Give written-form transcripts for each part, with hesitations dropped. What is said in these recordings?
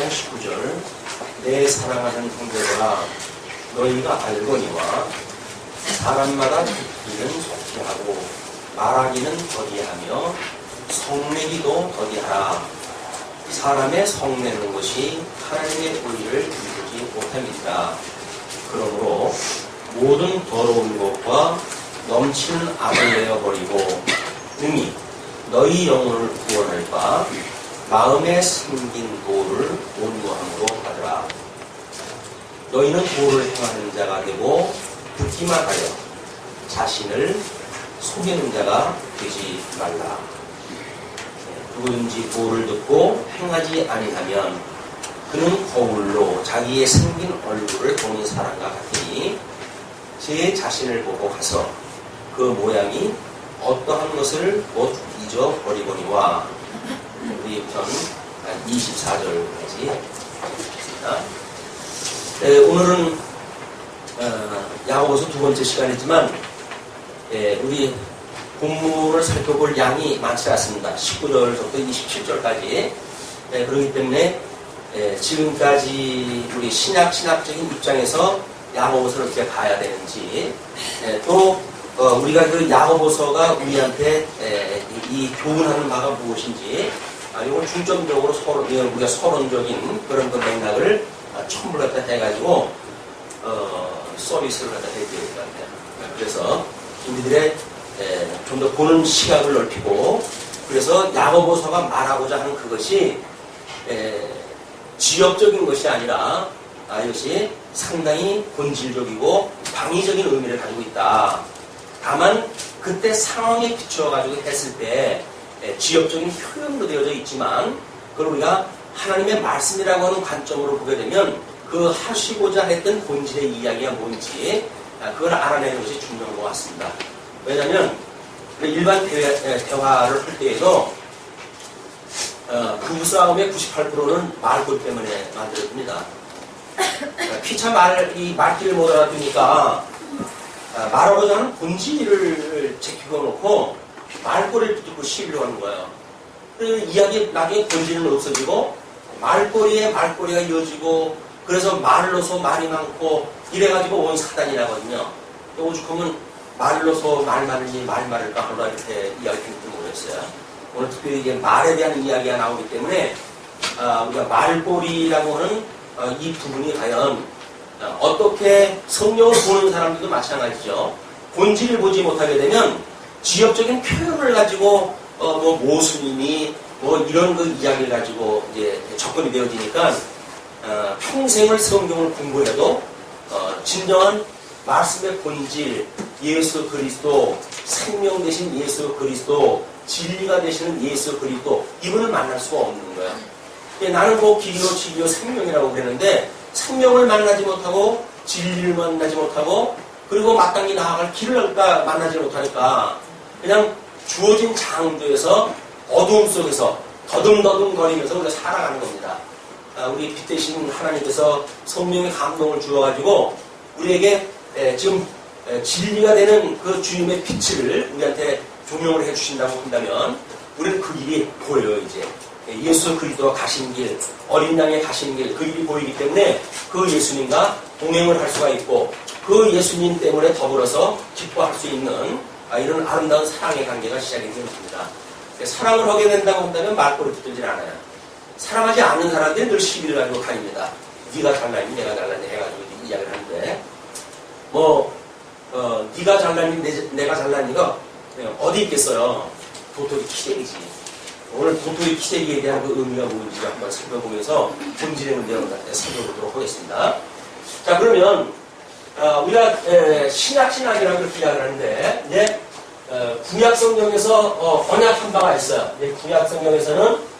4장 19절 내 사랑하는 형제들아 너희가 알거니와 사람마다 듣기는 속히 하고 말하기는 더디하며 성내기도 더디하라. 사람의 성내는 것이 하나님의 의를 이루지 못함이니라. 그러므로 모든 더러운 것과 넘치는 악을 내어버리고 능히 너희 영혼을 구원할 바 마음에 생긴 도를 온구함으로 받으라. 너희는 도를 행하는 자가 되고 듣기만 하여 자신을 속이는 자가 되지 말라. 누구든지 도를 듣고 행하지 아니하면 그는 거울로 자기의 생긴 얼굴을 보는 사람과 같으니 제 자신을 보고 가서 그 모양이 어떠한 것을 못 잊어버리거니와. 우리 우선 24절까지 읽겠습니다. 오늘은 야고보서 두 번째 시간이지만 우리 본문을 살펴볼 양이 많지 않습니다. 19절부터 27절까지. 그렇기 때문에 지금까지 우리 신학적인 입장에서 야고보서를 어떻게 봐야 되는지, 또 우리가 그 야고보서가 우리한테 이 교훈하는 바가 무엇인지, 이건 중점적으로 우리가 서론적인 그런 그 맥락을 첨부를 갖다 해가지고 서비스를 갖다 해야 될 것 같아요. 그래서 우리들의 좀 더 보는 시각을 넓히고, 그래서 야고보서가 말하고자 하는 그것이 지역적인 것이 아니라 이것이 상당히 본질적이고 방위적인 의미를 가지고 있다. 다만 그때 상황에 비추어가지고 했을 때 지역적인 표현으로 되어져 있지만, 그걸 우리가 하나님의 말씀이라고 하는 관점으로 보게 되면 그 하시고자 했던 본질의 이야기가 뭔지 그걸 알아내는 것이 중요한 것 같습니다. 왜냐하면 일반 대화를 할 때에도 부부싸움의 98%는 말꼬리 때문에 만들어집니다. 피차 말귀를 못 알아듣으니까 말하고자 하는 본질을 제키고 놓고 말꼬리를 듣고 시비를 하는 거예요. 그 이야기 나중에 본질은 없어지고 말꼬리에 말꼬리가 이어지고, 그래서 말로서 말이 많고 이래가지고 온 사단이라거든요. 오죽하면 말로서 말 많으니 말 많을까 하나 이렇게 이야기했는지 모르겠어요. 오늘 특별히 이게 말에 대한 이야기가 나오기 때문에 우리가 말꼬리라고 하는 이 부분이 과연 어떻게 성경을 보는 사람들도 마찬가지죠. 본질을 보지 못하게 되면 지역적인 표현을 가지고 뭐 모순이니 뭐 이런 그 이야기를 가지고 이제 접근이 되어지니까 평생을 성경을 공부해도 진정한 말씀의 본질, 예수 그리스도, 생명 되신 예수 그리스도, 진리가 되시는 예수 그리스도, 이분을 만날 수가 없는 거예요. 나는 뭐 길이요 진리요 생명이라고 그러는데 생명을 만나지 못하고 진리를 만나지 못하고 그리고 마땅히 나아갈 길을 만나지 못하니까 그냥 주어진 장도에서 어두움 속에서 더듬더듬 거리면서 우리가 살아가는 겁니다. 우리 빛 대신 하나님께서 성령의 감동을 주어가지고 우리에게 지금 진리가 되는 그 주님의 빛을 우리한테 조명을 해주신다고 한다면 우리는 그 길이 보여요. 이제 예수 그리스도가 가신 길, 어린 양의 가신 길, 그 길이 보이기 때문에 그 예수님과 동행을 할 수가 있고 그 예수님 때문에 더불어서 기뻐할 수 있는 이런 아름다운 사랑의 관계가 시작이 됩니다. 사랑을 하게 된다고 한다면 말꼬리 붙들질 않아요. 사랑하지 않는 사람들이 늘 시비를 가지고 다닙니다. 네가 잘나니 내가 잘나니 해가지고 이야기를 하는데 네가 잘나니 내가 잘나니가 어디 있겠어요. 도토리 키재기지. 오늘 도토리 키재기에 대한 그 의미가 뭔지 한번 살펴보면서 본질의 문제를 살펴보도록 하겠습니다. 자, 그러면 우리가 신약이라고 이렇게 이야기를 하는데 이제 구약성경에서 언약한 바가 있어요. 구약성경에서는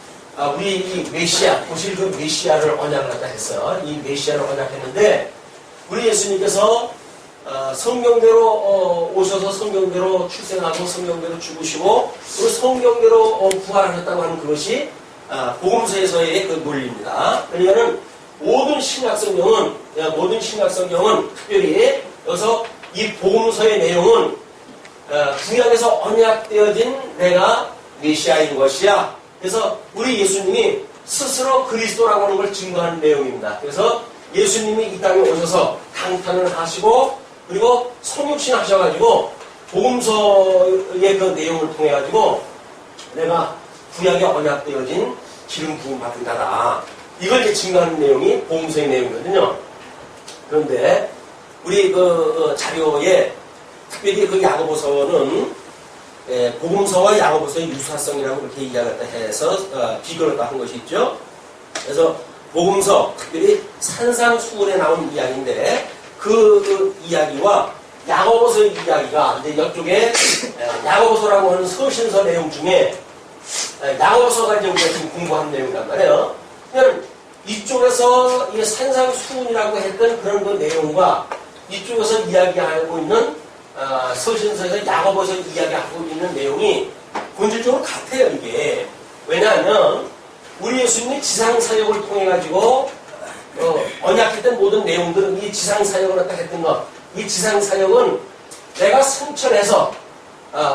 우리 이 메시아, 보실 그 메시아를 언약을 갖다 했어요. 이 메시아를 언약했는데 우리 예수님께서 성경대로 오셔서 성경대로 출생하고 성경대로 죽으시고 그리고 성경대로 부활하셨다고 하는 그것이 복음서에서의 그 논리입니다. 그러니까는 모든 신약성경은 특별히 여기서 이 복음서의 내용은 구약에서 언약되어진 내가 메시아인 것이야. 그래서 우리 예수님이 스스로 그리스도라고 하는 걸 증거하는 내용입니다. 그래서 예수님이 이 땅에 오셔서 강탄을 하시고 그리고 성육신 하셔가지고 복음서의 그 내용을 통해 가지고 내가 구약에 언약되어진 기름 부음 받은 자다. 이걸 이제 증거하는 내용이 복음서의 내용이거든요. 그런데 우리 그 자료에 특별히 그 야고보서는 복음서와 야고보서의 유사성이라고 그렇게 이야기를 해서 비교를 한 것이 있죠. 그래서 복음서 특별히 산상수훈에 나온 이야기인데 그 이야기와 야고보서의 이야기가 이제 이쪽에 야고보서라고 하는 서신서 내용 중에 야고보서가 이제 우리가 지금 공부하는 내용이란 말이에요. 그냥 이쪽에서 이 산상수훈이라고 했던 그런 그 내용과 이쪽에서 이야기하고 있는 서신서에서 야고보서 이야기하고 있는 내용이 본질적으로 같아요, 이게. 왜냐하면 우리 예수님이 지상사역을 통해 가지고 언약했던 모든 내용들은 이 지상사역을 갖다 했던 것, 이 지상사역은 내가 승천해서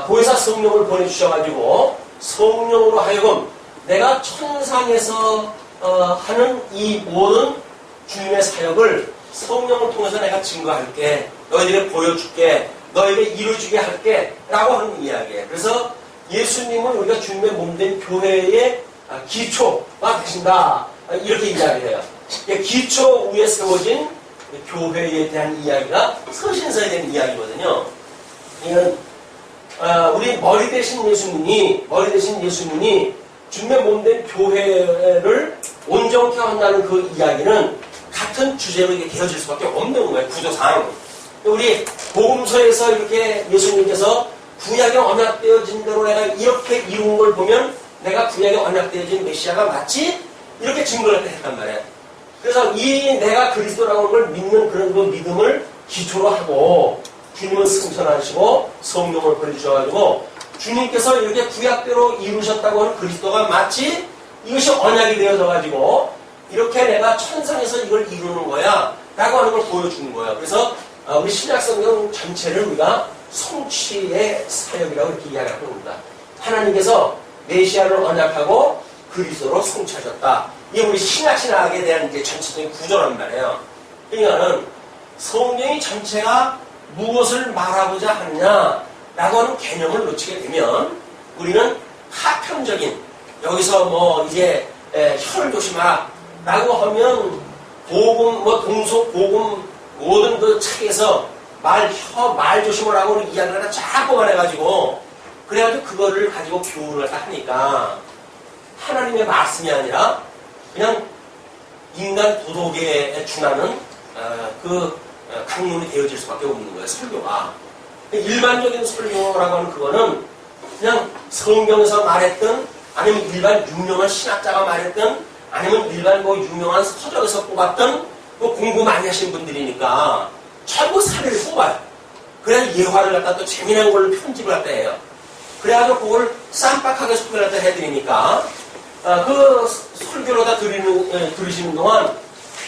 보혜사 성령을 보내주셔가지고 성령으로 하여금 내가 천상에서 하는 이 모든 주님의 사역을 성령을 통해서 내가 증거할게, 너희들에게 보여줄게, 너희에게 이루어주게 할게 라고 하는 이야기예요. 그래서 예수님은 우리가 주님의 몸된 교회의 기초가 되신다, 이렇게 이야기해요. 기초 위에 세워진 교회에 대한 이야기가 서신서에 대한 이야기거든요. 이건 우리 머리 대신 예수님이 주님의 몸된 교회를 온전케 한다는 그 이야기는 같은 주제로 이게 되어질 수밖에 없는 거예요, 구조상. 우리 복음서에서 이렇게 예수님께서 구약에 언약되어진 대로 내가 이렇게 이룬 걸 보면 내가 구약에 언약되어진 메시아가 맞지? 이렇게 증거를 했단 말이에요. 그래서 이 내가 그리스도라고 하는 걸 믿는 그런 그 믿음을 기초로 하고 주님은 승천하시고 성령을 보내주셔가지고 주님께서 이렇게 구약대로 이루셨다고 하는 그리스도가 맞지? 이것이 언약이 되어져가지고 이렇게 내가 천상에서 이걸 이루는 거야 라고 하는 걸 보여주는 거예요. 그래서 우리 신약성경 전체를 우리가 성취의 사역이라고 이렇게 이야기하고 있습니다. 하나님께서 메시아를 언약하고 그리스도로 성취하셨다. 이게 우리 신약에 대한 이제 전체적인 구조란 말이에요. 그러니까는 성경이 전체가 무엇을 말하고자 하느냐라고 하는 개념을 놓치게 되면 우리는 파편적인, 여기서 뭐 이제 혀를 조심하라 라고 하면 복음, 동서, 복음 모든 그 책에서 말 조심을 하고 이야기를 하나 쫙 뽑아내가지고 그래가지고 그거를 가지고 교훈을 하니까 하나님의 말씀이 아니라 그냥 인간 도덕에 준하는 그 강론이 되어질 수밖에 없는 거예요, 설교가. 일반적인 설교라고 하는 그거는 그냥 성경에서 말했던, 아니면 일반 유명한 신학자가 말했던, 아니면 일반 뭐 유명한 서적에서 뽑았던 뭐 공부 많이 하신 분들이니까 전부 사례를 뽑아요. 그래야 예화를 갖다 또 재미난 걸로 편집을 갖다 해요. 그래가지고 그걸 쌈박하게 소개를 갖다 해드리니까 그 설교를 다 들으시는 동안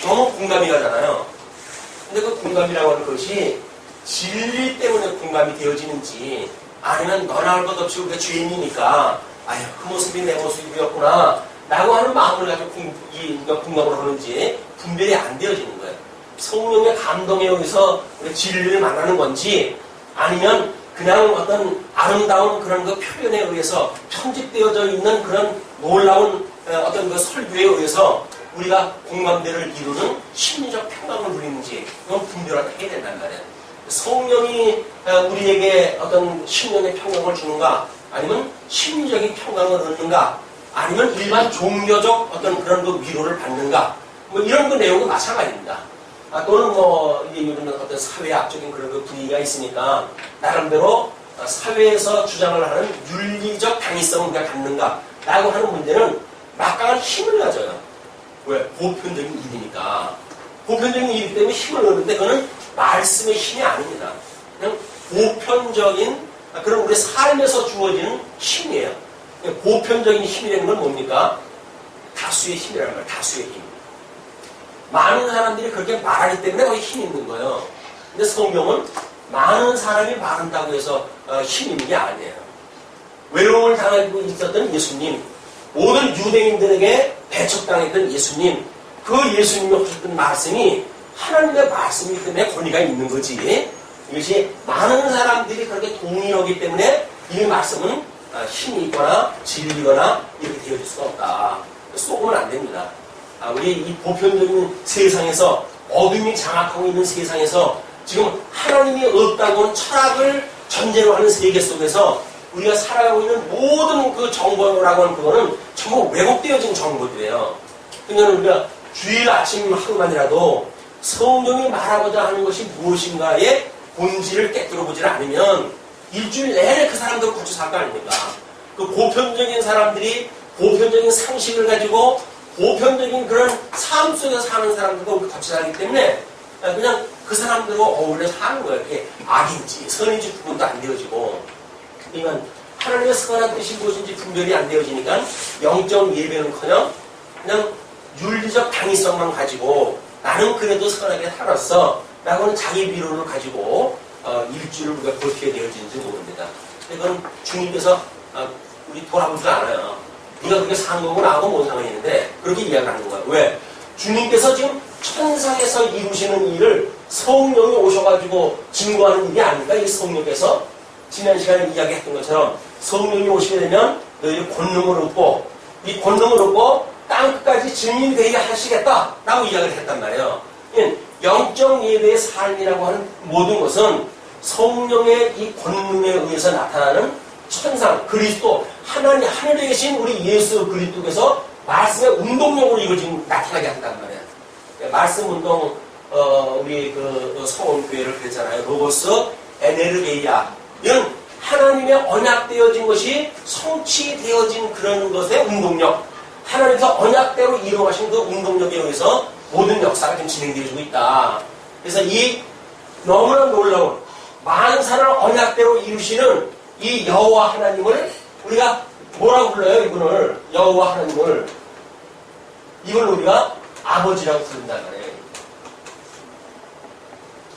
너무 공감이 가잖아요. 근데 그 공감이라고 하는 것이 진리 때문에 공감이 되어지는지, 아니면 너나 할 것 없이 우리가 죄인이니까 아유 그 모습이 내 모습이었구나 라고 하는 마음을 가지고 공감을 하는지 분별이 안 되어지는 거예요. 성령의 감동에 의해서 진리를 만나는 건지, 아니면 그냥 어떤 아름다운 그런 그 표현에 의해서 편집되어져 있는 그런 놀라운 어떤 그 설교에 의해서 우리가 공감대를 이루는 심리적 평강을 누리는지, 그건 분별을 해야 된단 말이에요. 성령이 우리에게 어떤 심령의 평강을 주는가, 아니면 심리적인 평강을 얻는가, 아니면 일반 종교적 어떤 그런 그 위로를 받는가, 뭐 이런 그 내용도 마찬가지입니다. 또는 뭐 이게 요즘은 어떤 사회학적인 그런 그 분위기가 있으니까 나름대로 사회에서 주장을 하는 윤리적 당위성을 우리가 갖는가 라고 하는 문제는 막강한 힘을 가져요. 왜? 보편적인 일이니까. 보편적인 일이기 때문에 힘을 얻는데 그거는 말씀의 힘이 아닙니다. 그냥 보편적인 그런 우리 삶에서 주어지는 힘이에요. 보편적인 힘이라는 건 뭡니까? 다수의 힘이라는 거예요. 다수의 힘. 많은 사람들이 그렇게 말하기 때문에 거기 힘이 있는 거예요. 근데 성경은 많은 사람이 말한다고 해서 힘이 있는 게 아니에요. 외로움을 당하고 있었던 예수님, 모든 유대인들에게 배척당했던 예수님, 그 예수님이 하셨던 말씀이 하나님의 말씀이기 때문에 권위가 있는 거지. 이것이 많은 사람들이 그렇게 동의하기 때문에 이 말씀은 힘이 있거나 진리거나 이렇게 되어질 수가 없다. 쏘고는 안 됩니다. 우리 이 보편적인 세상에서, 어둠이 장악하고 있는 세상에서 지금 하나님이 없다고는 철학을 전제로 하는 세계 속에서 우리가 살아가고 있는 모든 그 정보라고 하는 그거는 전부 왜곡되어진 정보들이에요. 그러니까 우리가 주일 아침 하루만이라도 성경이 말하고자 하는 것이 무엇인가의 본질을 깨뜨려보지 않으면 일주일 내내 그 사람들 고쳐 살 거 아닙니까? 그 보편적인 사람들이 보편적인 상식을 가지고 보편적인 그런 삶 속에서 사는 사람들도 우리 같이 살기 때문에 그냥 그 사람들과 어울려 사는 거예요. 그게 악인지 선인지 구분도 안 되어지고, 그러니까 하나님의 선한 뜻이 무엇인지 분별이 안 되어지니까 영적 예배는커녕 그냥 윤리적 당위성만 가지고 나는 그래도 선하게 살았어 라고 하는 자기 비론을 가지고 일주일을 우리가 버티게 되어지는지 모릅니다. 그건 주님께서 우리 돌아보지도 않아요. 네가 그렇게 산 거고 나하고 뭔 상관이 있는데 그렇게 이야기하는 거예요. 왜? 주님께서 지금 천상에서 이루시는 일을 성령이 오셔가지고 증거하는 일이 아닐까? 이 성령께서 지난 시간에 이야기했던 것처럼 성령이 오시게 되면 너희를 권능을 얻고 이 권능을 얻고 땅끝까지 증인이 되게 하시겠다라고 이야기를 했단 말이에요. 영적 예배의 삶이라고 하는 모든 것은 성령의 이 권능에 의해서 나타나는 천상, 그리스도, 하나님, 하늘에 계신 우리 예수 그리스도께서 말씀의 운동력으로 이걸 지금 나타나게 한단 말이에요. 말씀 운동, 우리 서원교회를 그랬잖아요. 로고스, 에네르게이아. 이런 하나님의 언약되어진 것이 성취되어진 그런 것의 운동력. 하나님께서 언약대로 이루어가신 그 운동력에 의해서 모든 역사가 지금 진행되어지고 있다. 그래서 이 너무나 놀라운 만사를 언약대로 이루시는 이 여호와 하나님을 우리가 뭐라고 불러요? 이분을 여호와 하나님을 이걸 우리가 아버지라고 부른단 말이에요.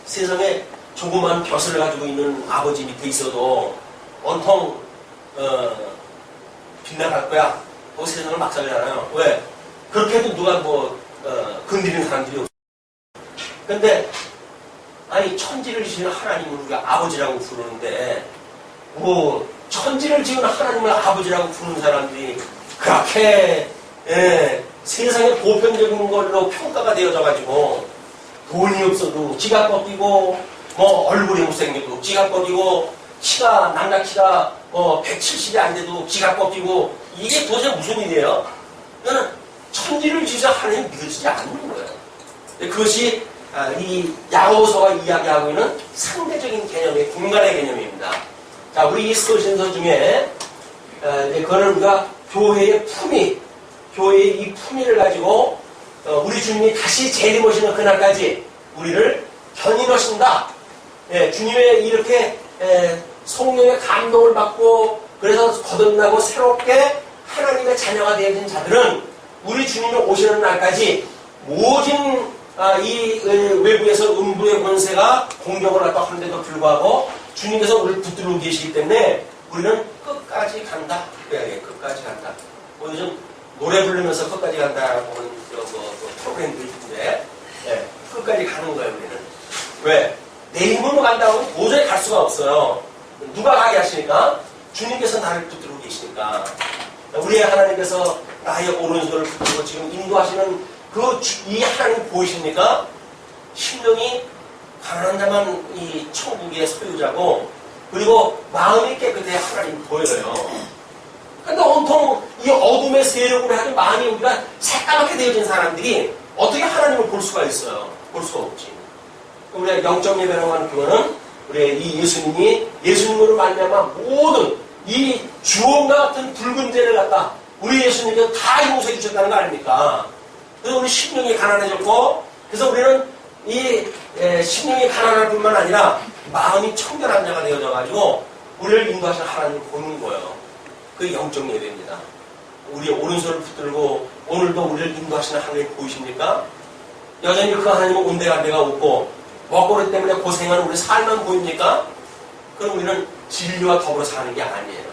세상에 조그만 벼슬을 가지고 있는 아버지 밑에 있어도 온통 빗나갈 거야. 그 세상을 막 살잖아요. 왜? 그렇게 해도 누가 건드리는 사람들이 없어. 근데 아니 천지를 지은 하나님을 우리가 아버지라고 부르는데 천지를 지은 하나님을 아버지라고 부르는 사람들이 그렇게 세상의 보편적인 걸로 평가가 되어져가지고 돈이 없어도 지가 꺾이고 얼굴이 못생겨도 지가 꺾이고 키가 남자 키가 170이 안 돼도 지가 꺾이고 이게 도대체 무슨 일이에요? 그거는 천지를 지으신 하나님 믿어지지 않는 거예요. 그것이 이 야고보서가 이야기하고 있는 상대적인 개념의 공간의 개념입니다. 자, 우리 이 서신서 중에 그거는 우리가 교회의 이 품위를 가지고 우리 주님이 다시 재림하시는 그날까지 우리를 견인하신다. 주님의 이렇게 성령의 감동을 받고 그래서 거듭나고 새롭게 하나님의 자녀가 되어진 자들은 우리 주님이 오시는 날까지 모든 이 외부에서 음부의 권세가 공격을 갖다 하는데도 불구하고 주님께서 우리를 붙들고 계시기 때문에 우리는 끝까지 간다. 끝까지 간다. 요즘 노래 부르면서 끝까지 간다라고 하는 프로그램들이 있는데 끝까지 가는 거예요. 우리는. 왜? 내 힘으로 간다고 하면 도저히 갈 수가 없어요. 누가 가게 하시니까? 주님께서 나를 붙들고 계시니까. 우리의 하나님께서 나의 오른손을 붙들고 지금 인도하시는 이 하나님 보이십니까? 심령이 가난한 자만 이 천국의 소유자고 그리고 마음이 깨끗해 하나님 보여요. 근데 온통 이 어둠의 세력으로 하는 마음이 우리가 새까맣게 되어진 사람들이 어떻게 하나님을 볼 수가 있어요? 볼 수가 없지. 우리가 영적 예배라고 하는 그거는 우리 이 예수님으로 말미암아 모든 이 주홍과 같은 붉은 죄를 갖다 우리 예수님께서 다 용서해 주셨다는 거 아닙니까? 그래서 우리 심령이 가난해졌고 그래서 우리는 이 심령이 가난할 뿐만 아니라 마음이 청결한 자가 되어져가지고 우리를 인도하시는 하나님을 보는 거예요. 그게 영적 예배입니다. 우리의 오른손을 붙들고 오늘도 우리를 인도하시는 하나님 보이십니까? 여전히 그 하나님은 온데간데가 없고 먹거리 때문에 고생하는 우리 삶만 보입니까? 그럼 우리는 진리와 더불어 사는 게 아니에요.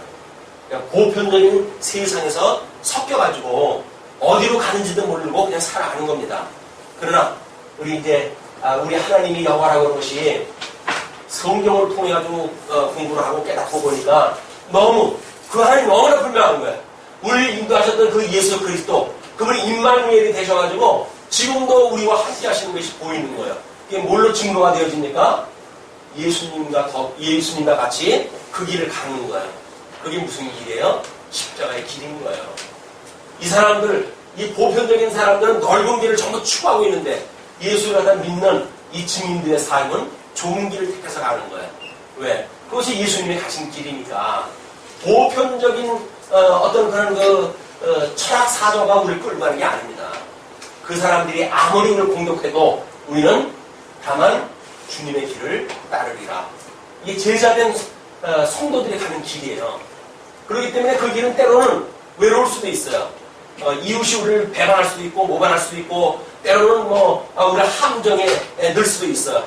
그냥 보편적인 세상에서 섞여가지고 어디로 가는지도 모르고 그냥 살아가는 겁니다. 그러나 우리 이제 우리 하나님이 여호와라고 하는 것이 성경을 통해 가지고 공부를 하고 깨닫고 보니까 너무 그 하나님 너무나 분명한 거예요. 우리를 인도하셨던 그 예수 그리스도 그분이 임마누엘이 되셔가지고 지금도 우리와 함께 하시는 것이 보이는 거예요. 이게 뭘로 증거가 되어집니까? 예수님과 같이 그 길을 가는 거예요. 그게 무슨 길이에요? 십자가의 길인 거예요. 이 사람들, 이 보편적인 사람들은 넓은 길을 전부 추구하고 있는데 예수를 갖다 믿는 이 증인들의 삶은 좁은 길을 택해서 가는 거예요. 왜? 그것이 예수님이 가신 길이니까. 보편적인 어떤 그런 철학 사조가 우리를 끌고 가는 게 아닙니다. 그 사람들이 아무리 우리를 공격해도 우리는 다만 주님의 길을 따르리라. 이게 제자된 성도들이 가는 길이에요. 그렇기 때문에 그 길은 때로는 외로울 수도 있어요. 이웃이 우리를 배반할 수도 있고 모반할 수도 있고 때로는 우리가 함정에 늘 수도 있어요.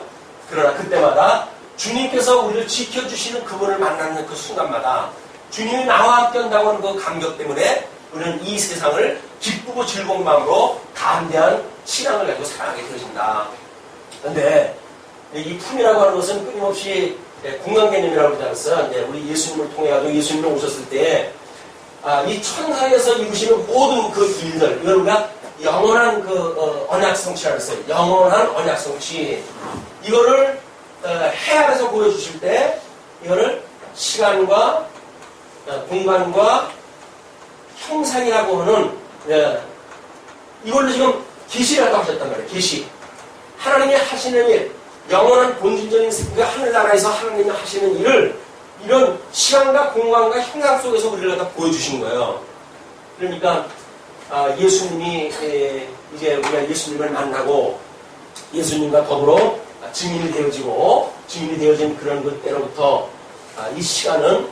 그러나 그때마다 주님께서 우리를 지켜주시는 그분을 만나는 그 순간마다 주님이 나와 함께 한다고 하는 그 감격 때문에 우리는 이 세상을 기쁘고 즐거운 마음으로 담대한 신앙을 가지고 살아가게 되어진다. 그런데 이 품이라고 하는 것은 끊임없이 공간 개념이라고 그러지 않았어요. 이제 우리 예수님을 통해 가지고 예수님이 오셨을 때 이 천상에서 이루시는 모든 그 일들, 이걸 우리가 영원한 언약 성취라고 했어요. 영원한 언약 성취. 이거를 해 아래서 보여주실 때 이거를 시간과 공간과 형상이라고 하는 이걸로 지금 계시라고 하셨단 말이에요. 계시. 하나님이 하시는 일, 영원한 본질적인 그 하늘나라에서 하나님이 하시는 일을 이런 시간과 공간과 형상 속에서 우리를 갖다 보여주신 거예요. 그러니까 예수님이 이제 우리가 예수님을 만나고 예수님과 더불어 증인이 되어지고 증인이 되어진 그런 것 때로부터 이 시간은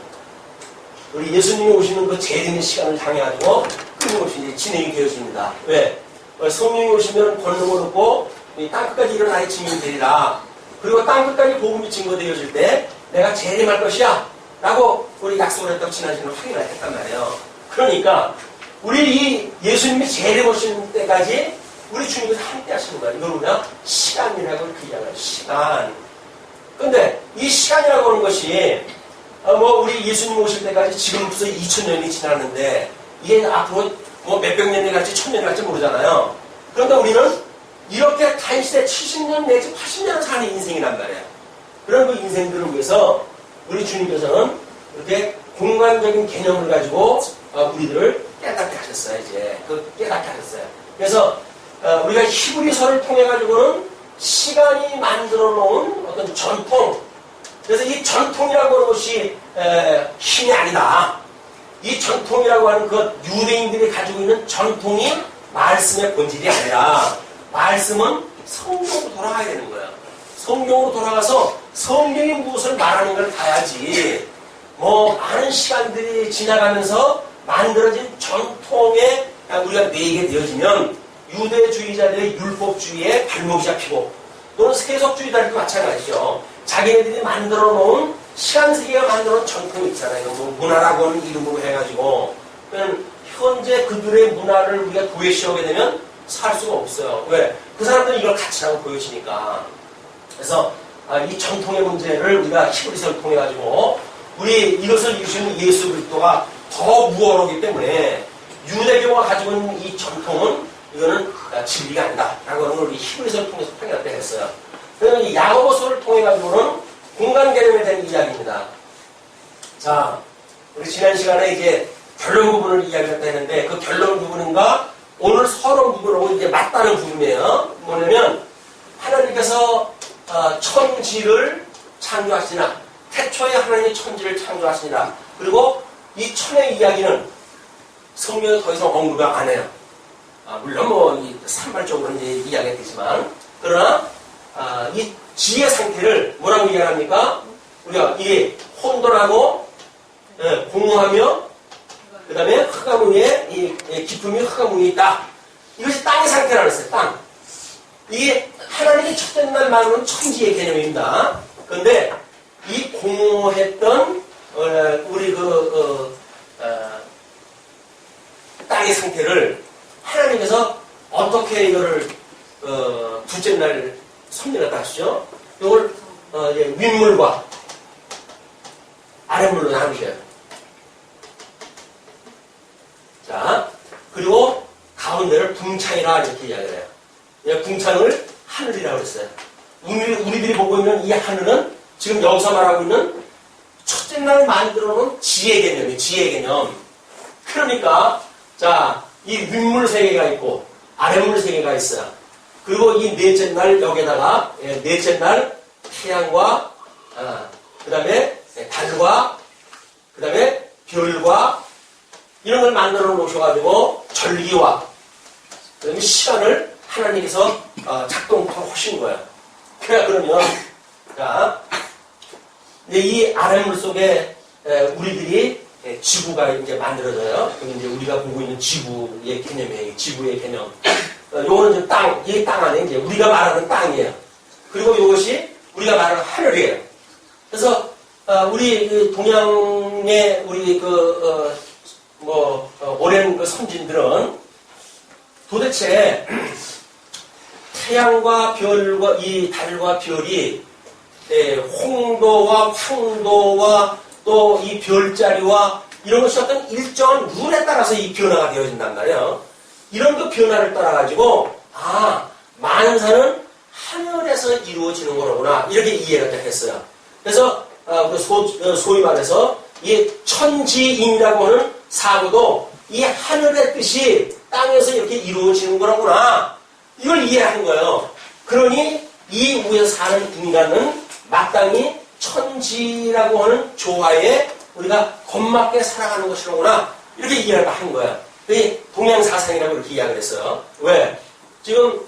우리 예수님이 오시는 그 재림의 시간을 향해가지고 끊임없이 이제 진행이 되어집니다. 왜? 성령이 오시면 권능을 얻고 땅끝까지 일어나의 증인이 되리라. 그리고 땅끝까지 복음이 증거되어질 때 내가 재림할 것이야 라고 우리 약속을 했다고 지난 시간에 확인을 했단 말이에요. 그러니까 우리 이 예수님이 재림 오시는 때까지 우리 주님께서 함께 하시는 거야. 이걸 우리가 시간이라고 그 이야기를 시간. 근데 이 시간이라고 하는 것이 우리 예수님 오실 때까지 지금부터 2000년이 지났는데 이게 앞으로 몇백 년이 갈지 1000년이 갈지 모르잖아요. 그런데 우리는 이렇게 단시대 70년 내지 80년 사는 인생이란 말이에요. 그런 그 인생들을 위해서 우리 주님께서는 이렇게 공간적인 개념을 가지고 우리들을 깨닫게 하셨어요. 이제 깨닫게 하셨어요. 그래서 우리가 히브리서를 통해 가지고는 시간이 만들어 놓은 어떤 전통, 그래서 이 전통이라고 하는 것이 힘이 아니다. 이 전통이라고 하는 그 유대인들이 가지고 있는 전통이 말씀의 본질이 아니라 말씀은 성경으로 돌아가야 되는 거야. 성경으로 돌아가서 성경이 무엇을 말하는 걸 봐야지. 많은 시간들이 지나가면서 만들어진 전통에 우리가 매이게 되어지면 유대주의자들의 율법주의에 발목이 잡히고 또는 세속주의자들도 마찬가지죠. 자기네들이 만들어 놓은 시간세계가 만들어 놓은 전통이 있잖아요. 문화라고 하는 이름으로 해가지고 현재 그들의 문화를 우리가 도외시하게 되면 살 수가 없어요. 왜? 그 사람들은 이걸 가치라고 보여지니까. 그래서 이 전통의 문제를 우리가 히브리서를 통해 가지고 우리 이것을 이루시는 예수 그리스도가 더 무어하기 때문에 유대교가 가지고 있는 이 전통은 이거는 진리가 아니다라고 하는 걸 우리 히브리서를 통해서 확인할 했어요. 그러면 이 야고보서를 통해 가지고는 공간 개념에 대한 이야기입니다. 자, 우리 지난 시간에 이제 결론 부분을 이야기했다 했는데 그 결론 부분과 오늘 서론 부분하고 이제 맞다는 부분이에요. 뭐냐면 하나님께서 천지를 창조하시나 태초에 하나님이 천지를 창조하시니라. 그리고 이 천의 이야기는 성경에 더 이상 언급을 안 해요. 물론 이 산발적으로 이제 이야기가 되지만 그러나 이 지의 상태를 뭐라고 이야기합니까? 우리가 이게 혼돈하고 공허하며 그 다음에 흑암 위에 이 기품이 흑암 위에 있다. 이것이 땅의 상태라고 했어요. 땅. 이게 하나님이 첫째 날만으로는 천지의 개념입니다. 그런데 이 공허했던 우리 땅의 상태를 하나님께서 어떻게 이거를 둘째 날 섭리했다 하시죠? 이걸 윗물과 아랫물로 나누셔요. 자, 그리고 가운데를 궁창이라 이렇게 이야기를 해요. 궁창을 하늘이라고 그랬어요. 우리들이 보고 있는 이 하늘은 지금 여기서 말하고 있는 첫째 날 만들어 놓은 지혜 개념이에요. 지혜 개념. 그러니까 자, 이 윗물 세 개가 있고 아랫물 세 개가 있어요. 그리고 이 넷째 날 여기에다가 넷째 날 태양과 그 다음에 달과 그 다음에 별과 이런 걸 만들어 놓으셔가지고 절기와 그 다음에 시간을 하나님께서 작동토록 하신 거예요. 그러면 자, 이제 이 아랫물 속에 우리들이 지구가 이제 만들어져요. 그럼 이제 우리가 보고 있는 지구의 개념이에요. 지구의 개념. 요거는 이제 땅, 이 땅 안에 이제 우리가 말하는 땅이에요. 그리고 이것이 우리가 말하는 하늘이에요. 그래서 우리 그 동양의 우리 오랜 그 선진들은 도대체 태양과 별과 이 달과 별이 홍도와 황도와 또 이 별자리와 이런 것이 어떤 일정한 룰에 따라서 이 변화가 되어진단 말이에요. 이런 그 변화를 따라가지고 만사는 하늘에서 이루어지는 거로구나 이렇게 이해가 됐어요. 그래서 소위 말해서 이 천지인이라고 하는 사고도 이 하늘의 뜻이 땅에서 이렇게 이루어지는 거라구나 이걸 이해하는 거예요. 그러니 이 위에 사는 인간은 마땅히 천지라고 하는 조화에 우리가 겁맞게 살아가는 것이로구나 이렇게 이해를 한 거예요. 동양사상이라고 이렇게 이야기를 했어요. 왜? 지금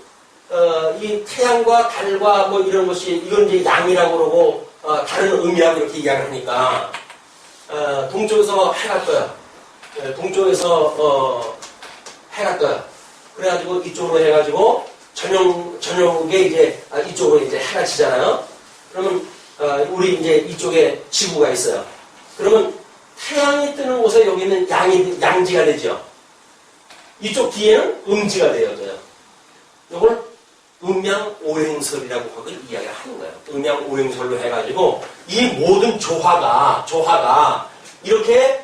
이 태양과 달과 뭐 이런 것이 이건 이제 양이라고 그러고 다른 의미라고 이렇게 이야기를 하니까 동쪽에서 해가 떠요. 동쪽에서 해가 떠요. 그래가지고 이쪽으로 해가지고 저녁에 이제 이쪽으로 이제 해가 지잖아요. 그러면 우리 이제 이쪽에 지구가 있어요. 그러면 태양이 뜨는 곳에 여기는 양지가 되죠. 이쪽 뒤에는 음지가 되어져요. 이걸 음양오행설이라고 하고 이야기를 하는 거예요. 음양오행설로 해가지고 이 모든 조화가 이렇게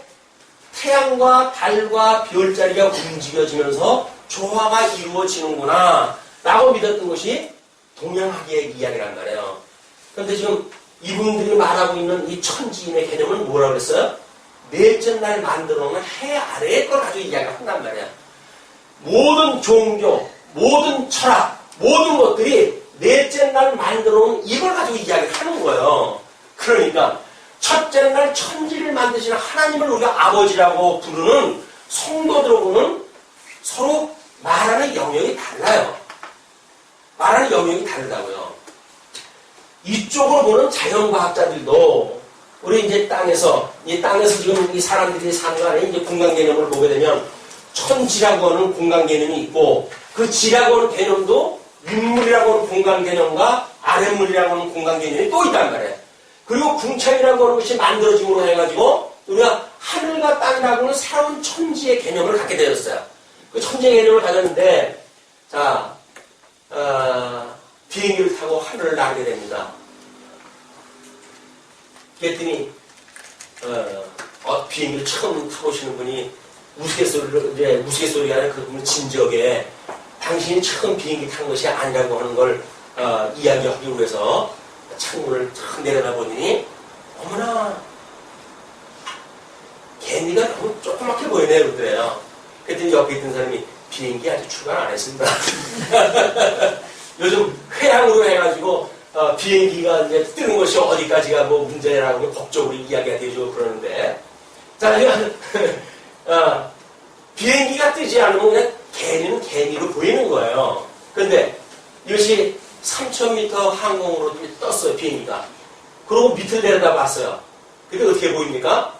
태양과 달과 별자리가 움직여지면서 조화가 이루어지는구나 라고 믿었던 것이 동양학의 이야기란 말이에요. 그런데 지금 이분들이 말하고 있는 이 천지인의 개념은 뭐라고 그랬어요? 넷째 날 만들어 놓은 해 아래의 걸 가지고 이야기를 한단 말이야. 모든 종교, 모든 철학, 모든 것들이 넷째 날 만들어 놓은 이걸 가지고 이야기를 하는 거예요. 그러니까 첫째 날 천지를 만드시는 하나님을 우리가 아버지라고 부르는 성도들하고는 서로 말하는 영역이 달라요. 말하는 영역이 다르다고요. 이쪽으로 보는 자연과학자들도 우리 이제 땅에서 지금 이 사람들이 사는 거 안에 이제 공간 개념을 보게 되면 천지라고 하는 공간 개념이 있고 그 지라고 하는 개념도 윗물이라고 하는 공간 개념과 아랫물이라고 하는 공간 개념이 또 있단 말이에요. 그리고 궁창이라고 하는 것이 만들어짐으로 해가지고 우리가 하늘과 땅이라고 하는 새로운 천지의 개념을 갖게 되었어요. 그 천지의 개념을 가졌는데 비행기를 타고 하늘을 나게 됩니다. 그랬더니 비행기를 처음 타보시는 분이 우스갯소리가 아니라 그분은 진지하게 당신이 처음 비행기 탄 것이 아니라고 하는 걸 이야기하기 위해서 창문을 탁 내려다보니 어머나 개미가 너무 조그맣게 보이네 그러더래요. 그랬더니 옆에 있던 사람이 비행기 아직 출발 안 했습니다. 요즘 회항으로 해가지고 비행기가 이제 뜨는 것이 어디까지가 뭐 문제라고 법적으로 이야기가 되죠 그러는데 자 비행기가 뜨지 않으면 그냥 개미는 개미로 보이는 거예요. 그런데 이것이 3,000m 항공으로 떴어요 비행기가. 그리고 밑을 내려다봤어요. 근데 어떻게 보입니까?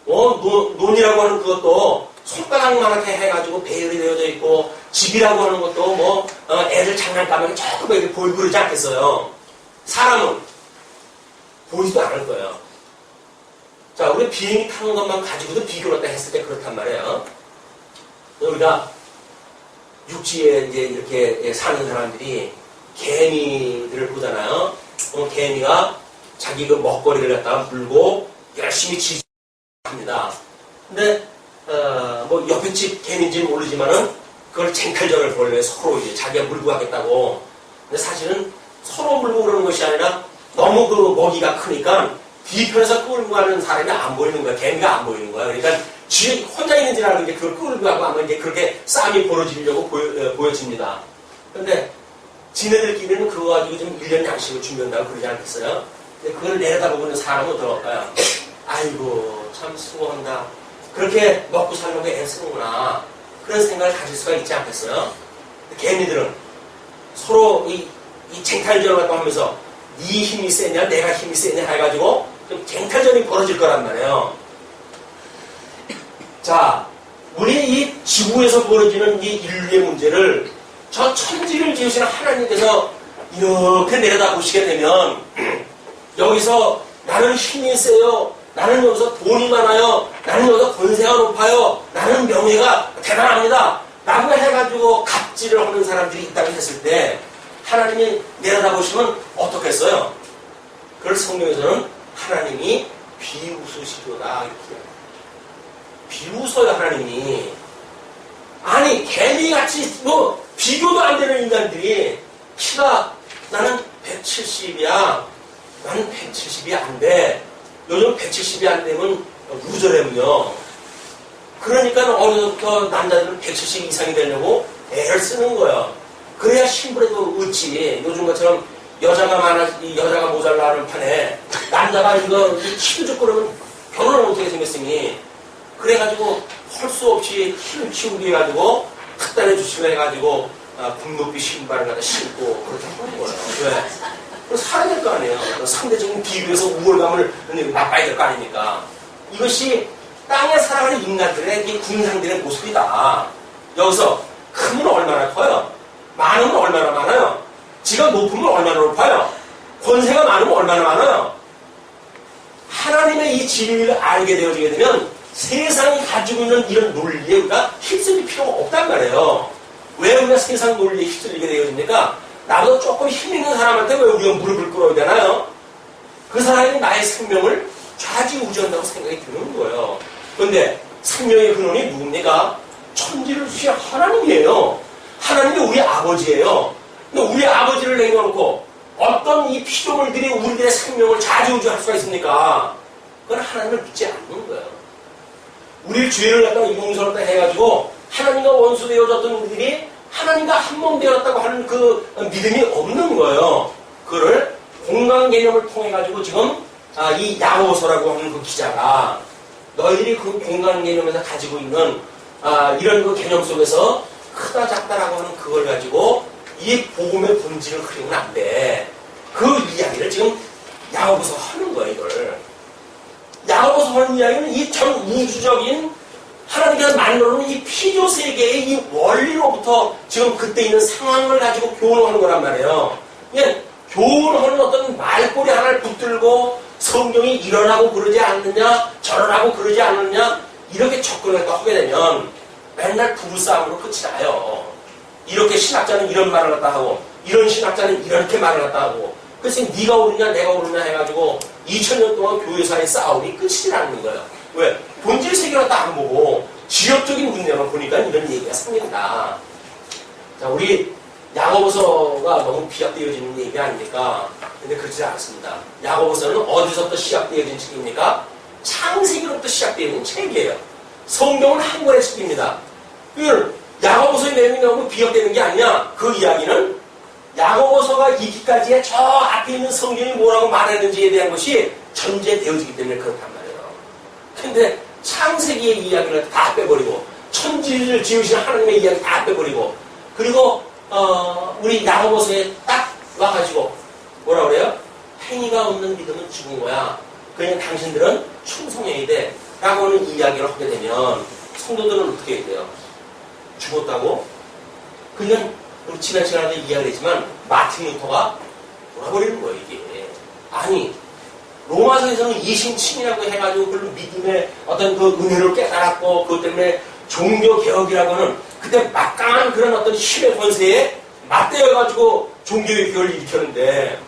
논이라고 하는 그것도 손바닥만하게 해가지고 배열이 되어져 있고 집이라고 하는 것도 뭐 애들 장난감에 조금 이렇게 보이고 그러지 않겠어요. 사람은 보이지도 않을 거예요. 자, 우리 비행기 타는 것만 가지고도 비교를 했을 때 그렇단 말이에요. 우리가 육지에 이제 이렇게 사는 사람들이 개미들을 보잖아요. 그럼 개미가 자기 그 먹거리를 갖다가 물고 열심히 지합니다. 근데 뭐 옆에 집 개미인지는 모르지만은 그걸 쟁탈전을 벌려요. 서로 이제 자기가 물고 가겠다고. 근데 사실은 서로 물고 그러는 것이 아니라 너무 그 먹이가 크니까 뒤편에서 끌고 가는 사람이 안 보이는 거야. 개미가 안 보이는 거야. 그러니까 쥐 혼자 있는 줄 알고 이제 그걸 끌고 가고 하면 이제 그렇게 싸움이 벌어지려고 보여집니다. 근데 지네들끼리는 그거 가지고 좀 1년 양식을 준비한다고 그러지 않겠어요? 근데 그걸 내려다보고 있는 사람은 어떨까요? 아이고, 참 수고한다. 그렇게 먹고 살려고 애쓰는구나. 그런 생각을 가질 수가 있지 않겠어요? 개미들은 서로 이 쟁탈전을 갖다 하면서 네 힘이 세냐, 내가 힘이 세냐 해가지고 좀 쟁탈전이 벌어질 거란 말이에요. 자, 우리 이 지구에서 벌어지는 이 인류의 문제를 저 천지를 지으시는 하나님께서 이렇게 내려다보시게 되면 여기서 나는 힘이 세요. 나는 여기서 돈이 많아요. 나는 여기서 권세가 높아요. 나는 명예가 대단합니다. 라고 해가지고 갑질을 하는 사람들이 있다고 했을 때 하나님이 내려다보시면 어떻겠어요? 그걸 성경에서는 하나님이 비웃으시도다 이렇게 비웃어요. 하나님이. 아니 개미같이 뭐 비교도 안 되는 인간들이 키가 나는 170이야. 나는 170이 안 돼. 요즘 170이 안 되면 루저라면요. 그러니까 어려서부터 남자들은 170 이상이 되려고 애를 쓰는 거예요. 그래야 신분에도 얻지. 요즘 것처럼 여자가 모자라는 판에 남자가 이거 키도 좋고 그러면 결혼을 못하게 생겼으니 그래가지고 할 수 없이 힘을 키우게 해가지고 특단의 주식을 해가지고 굽높이 신발을 갖다 신고 그렇게 하는 거예요. 왜? 그래서 살아야 될 거 아니에요. 상대적인 비교에서 우월감을 맛봐야 될 거 아닙니까? 이것이 땅에 살아가는 인간들의 이 군상들의 모습이다. 여기서 크면 얼마나 커요? 많으면 얼마나 많아요? 지가 높으면 얼마나 높아요? 권세가 많으면 얼마나 많아요? 하나님의 이 진리를 알게 되어지게 되면 세상이 가지고 있는 이런 논리에 우리가 휩쓸릴 필요가 없단 말이에요. 왜 우리가 세상 논리에 휩쓸리게 되어집니까? 나보다 조금 힘 있는 사람한테 왜 우리가 무릎을 꿇어야 되나요? 그 사람이 나의 생명을 좌지우지한다고 생각이 드는 거예요. 그런데 생명의 근원이 누굽니까? 천지를 주신 하나님이에요. 하나님이 우리 아버지예요. 근데 우리 아버지를 내려놓고 어떤 이 피조물들이 우리들의 생명을 좌지우지할 수가 있습니까? 그건 하나님을 믿지 않는 거예요. 우리 죄를 갖다가 용서를 해가지고 하나님과 원수되어졌던 우리들이 하나님과 한 몸 되었다고 하는 그 믿음이 없는 거예요. 그거를 공간 개념을 통해가지고 지금 이 야고보서라고 하는 그 기자가 너희들이 그 공간 개념에서 가지고 있는 이런 그 개념 속에서 크다 작다라고 하는 그걸 가지고 이 복음의 본질을 흐리면 안 돼. 그 이야기를 지금 야고보서 하는 거예요. 이걸 야고보서 하는 이야기는 이 전 우주적인 하나님께서 만들어놓은 이 피조 세계의 이 원리로부터 지금 그때 있는 상황을 가지고 교훈하는 거란 말이에요. 그냥 교훈하는 어떤 말꼬리 하나를 붙들고 성경이 이러라고 그러지 않느냐, 저러라고 그러지 않느냐 이렇게 접근을 하게 되면 맨날 부부싸움으로 끝이 나요. 이렇게 신학자는 이런 말을 갖다 하고 이런 신학자는 이렇게 말을 갖다 하고 그래서 네가 옳으냐 내가 옳으냐 해가지고 2000년 동안 교회사의 싸움이 끝이지 않는 거예요. 왜? 본질 세계를 다 안 보고 지역적인 문제만 보니까 이런 얘기가 생긴다. 자, 우리 야고보서가 너무 비약되어지는 얘기 아닙니까? 근데 그렇지 않습니다. 야고보서는 어디서부터 시작되어진 책입니까? 창세기로부터 시작되어진 책이에요. 성경은 한 권의 책입니다. 야고보서의 내용이 너무 비약되는 게 아니냐? 그 이야기는 야고보서가 있기까지의 저 앞에 있는 성경이 뭐라고 말했는지에 대한 것이 전제되어지기 때문에 그렇단 말이에요. 근데 창세기의 이야기를 다 빼버리고 천지를 지으신 하나님의 이야기 다 빼버리고 그리고 우리 야고보서에 딱 와가지고 뭐라 그래요? 행위가 없는 믿음은 죽은 거야. 그냥 당신들은 충성해야 돼 라고 하는 이야기를 하게 되면 성도들은 어떻게 해야 돼요? 죽었다고? 그냥 우리 지난 시간에도 이야기를 했지만 마틴 루터가 돌아버리는 거예요. 이게 아니 로마서에서는 이신칭이라고 해가지고 그 믿음의 어떤 그 은혜를 깨달았고 그것 때문에 종교개혁이라고 하는 그때 막강한 그런 어떤 힘의 권세에 맞대어가지고 종교개혁을 일으켰는데,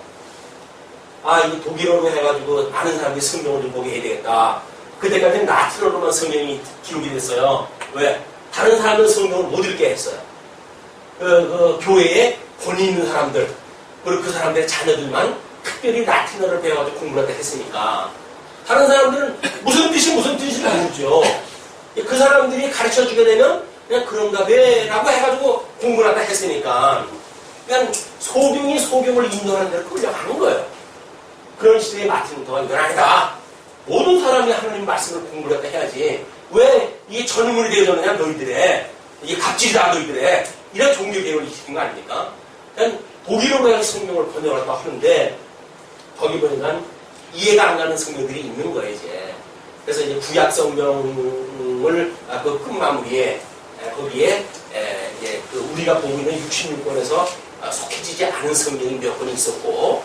아, 이 독일어로 해가지고 많은 사람들이 성경을 좀 보게 해야 되겠다. 그때까지는 라틴어로만 성경이 기록이 됐어요. 왜? 다른 사람은 성경을 못 읽게 했어요. 그 교회에 권위 있는 사람들, 그리고 그 사람들의 자녀들만 특별히 라틴어를 배워가지고 공부를 했으니까, 다른 사람들은 무슨 뜻인지 모르죠. 그 사람들이 가르쳐 주게 되면 그냥 그런가 배라고 해가지고 공부를 하다 했으니까, 그냥 소경이 소경을 인도하는 데를 끌려가는 거예요. 그런 시대에 마틴 루터가 이건 아니다. 모든 사람이 하나님 말씀을 공부를 했다 해야지. 왜 이게 전문이 되어졌느냐, 너희들의. 이게 갑질이다, 너희들의. 이런 종교개혁을 시킨 거 아닙니까? 그냥 독일어로 해서 성경을 번역을 하는데, 거기 보니까 이해가 안 가는 성경들이 있는 거예요, 이제. 그래서 이제 구약 성경을 그 끝마무리에, 거기에, 이제 그 우리가 보고 있는 66권에서 속해지지 않은 성경이 몇 권 있었고,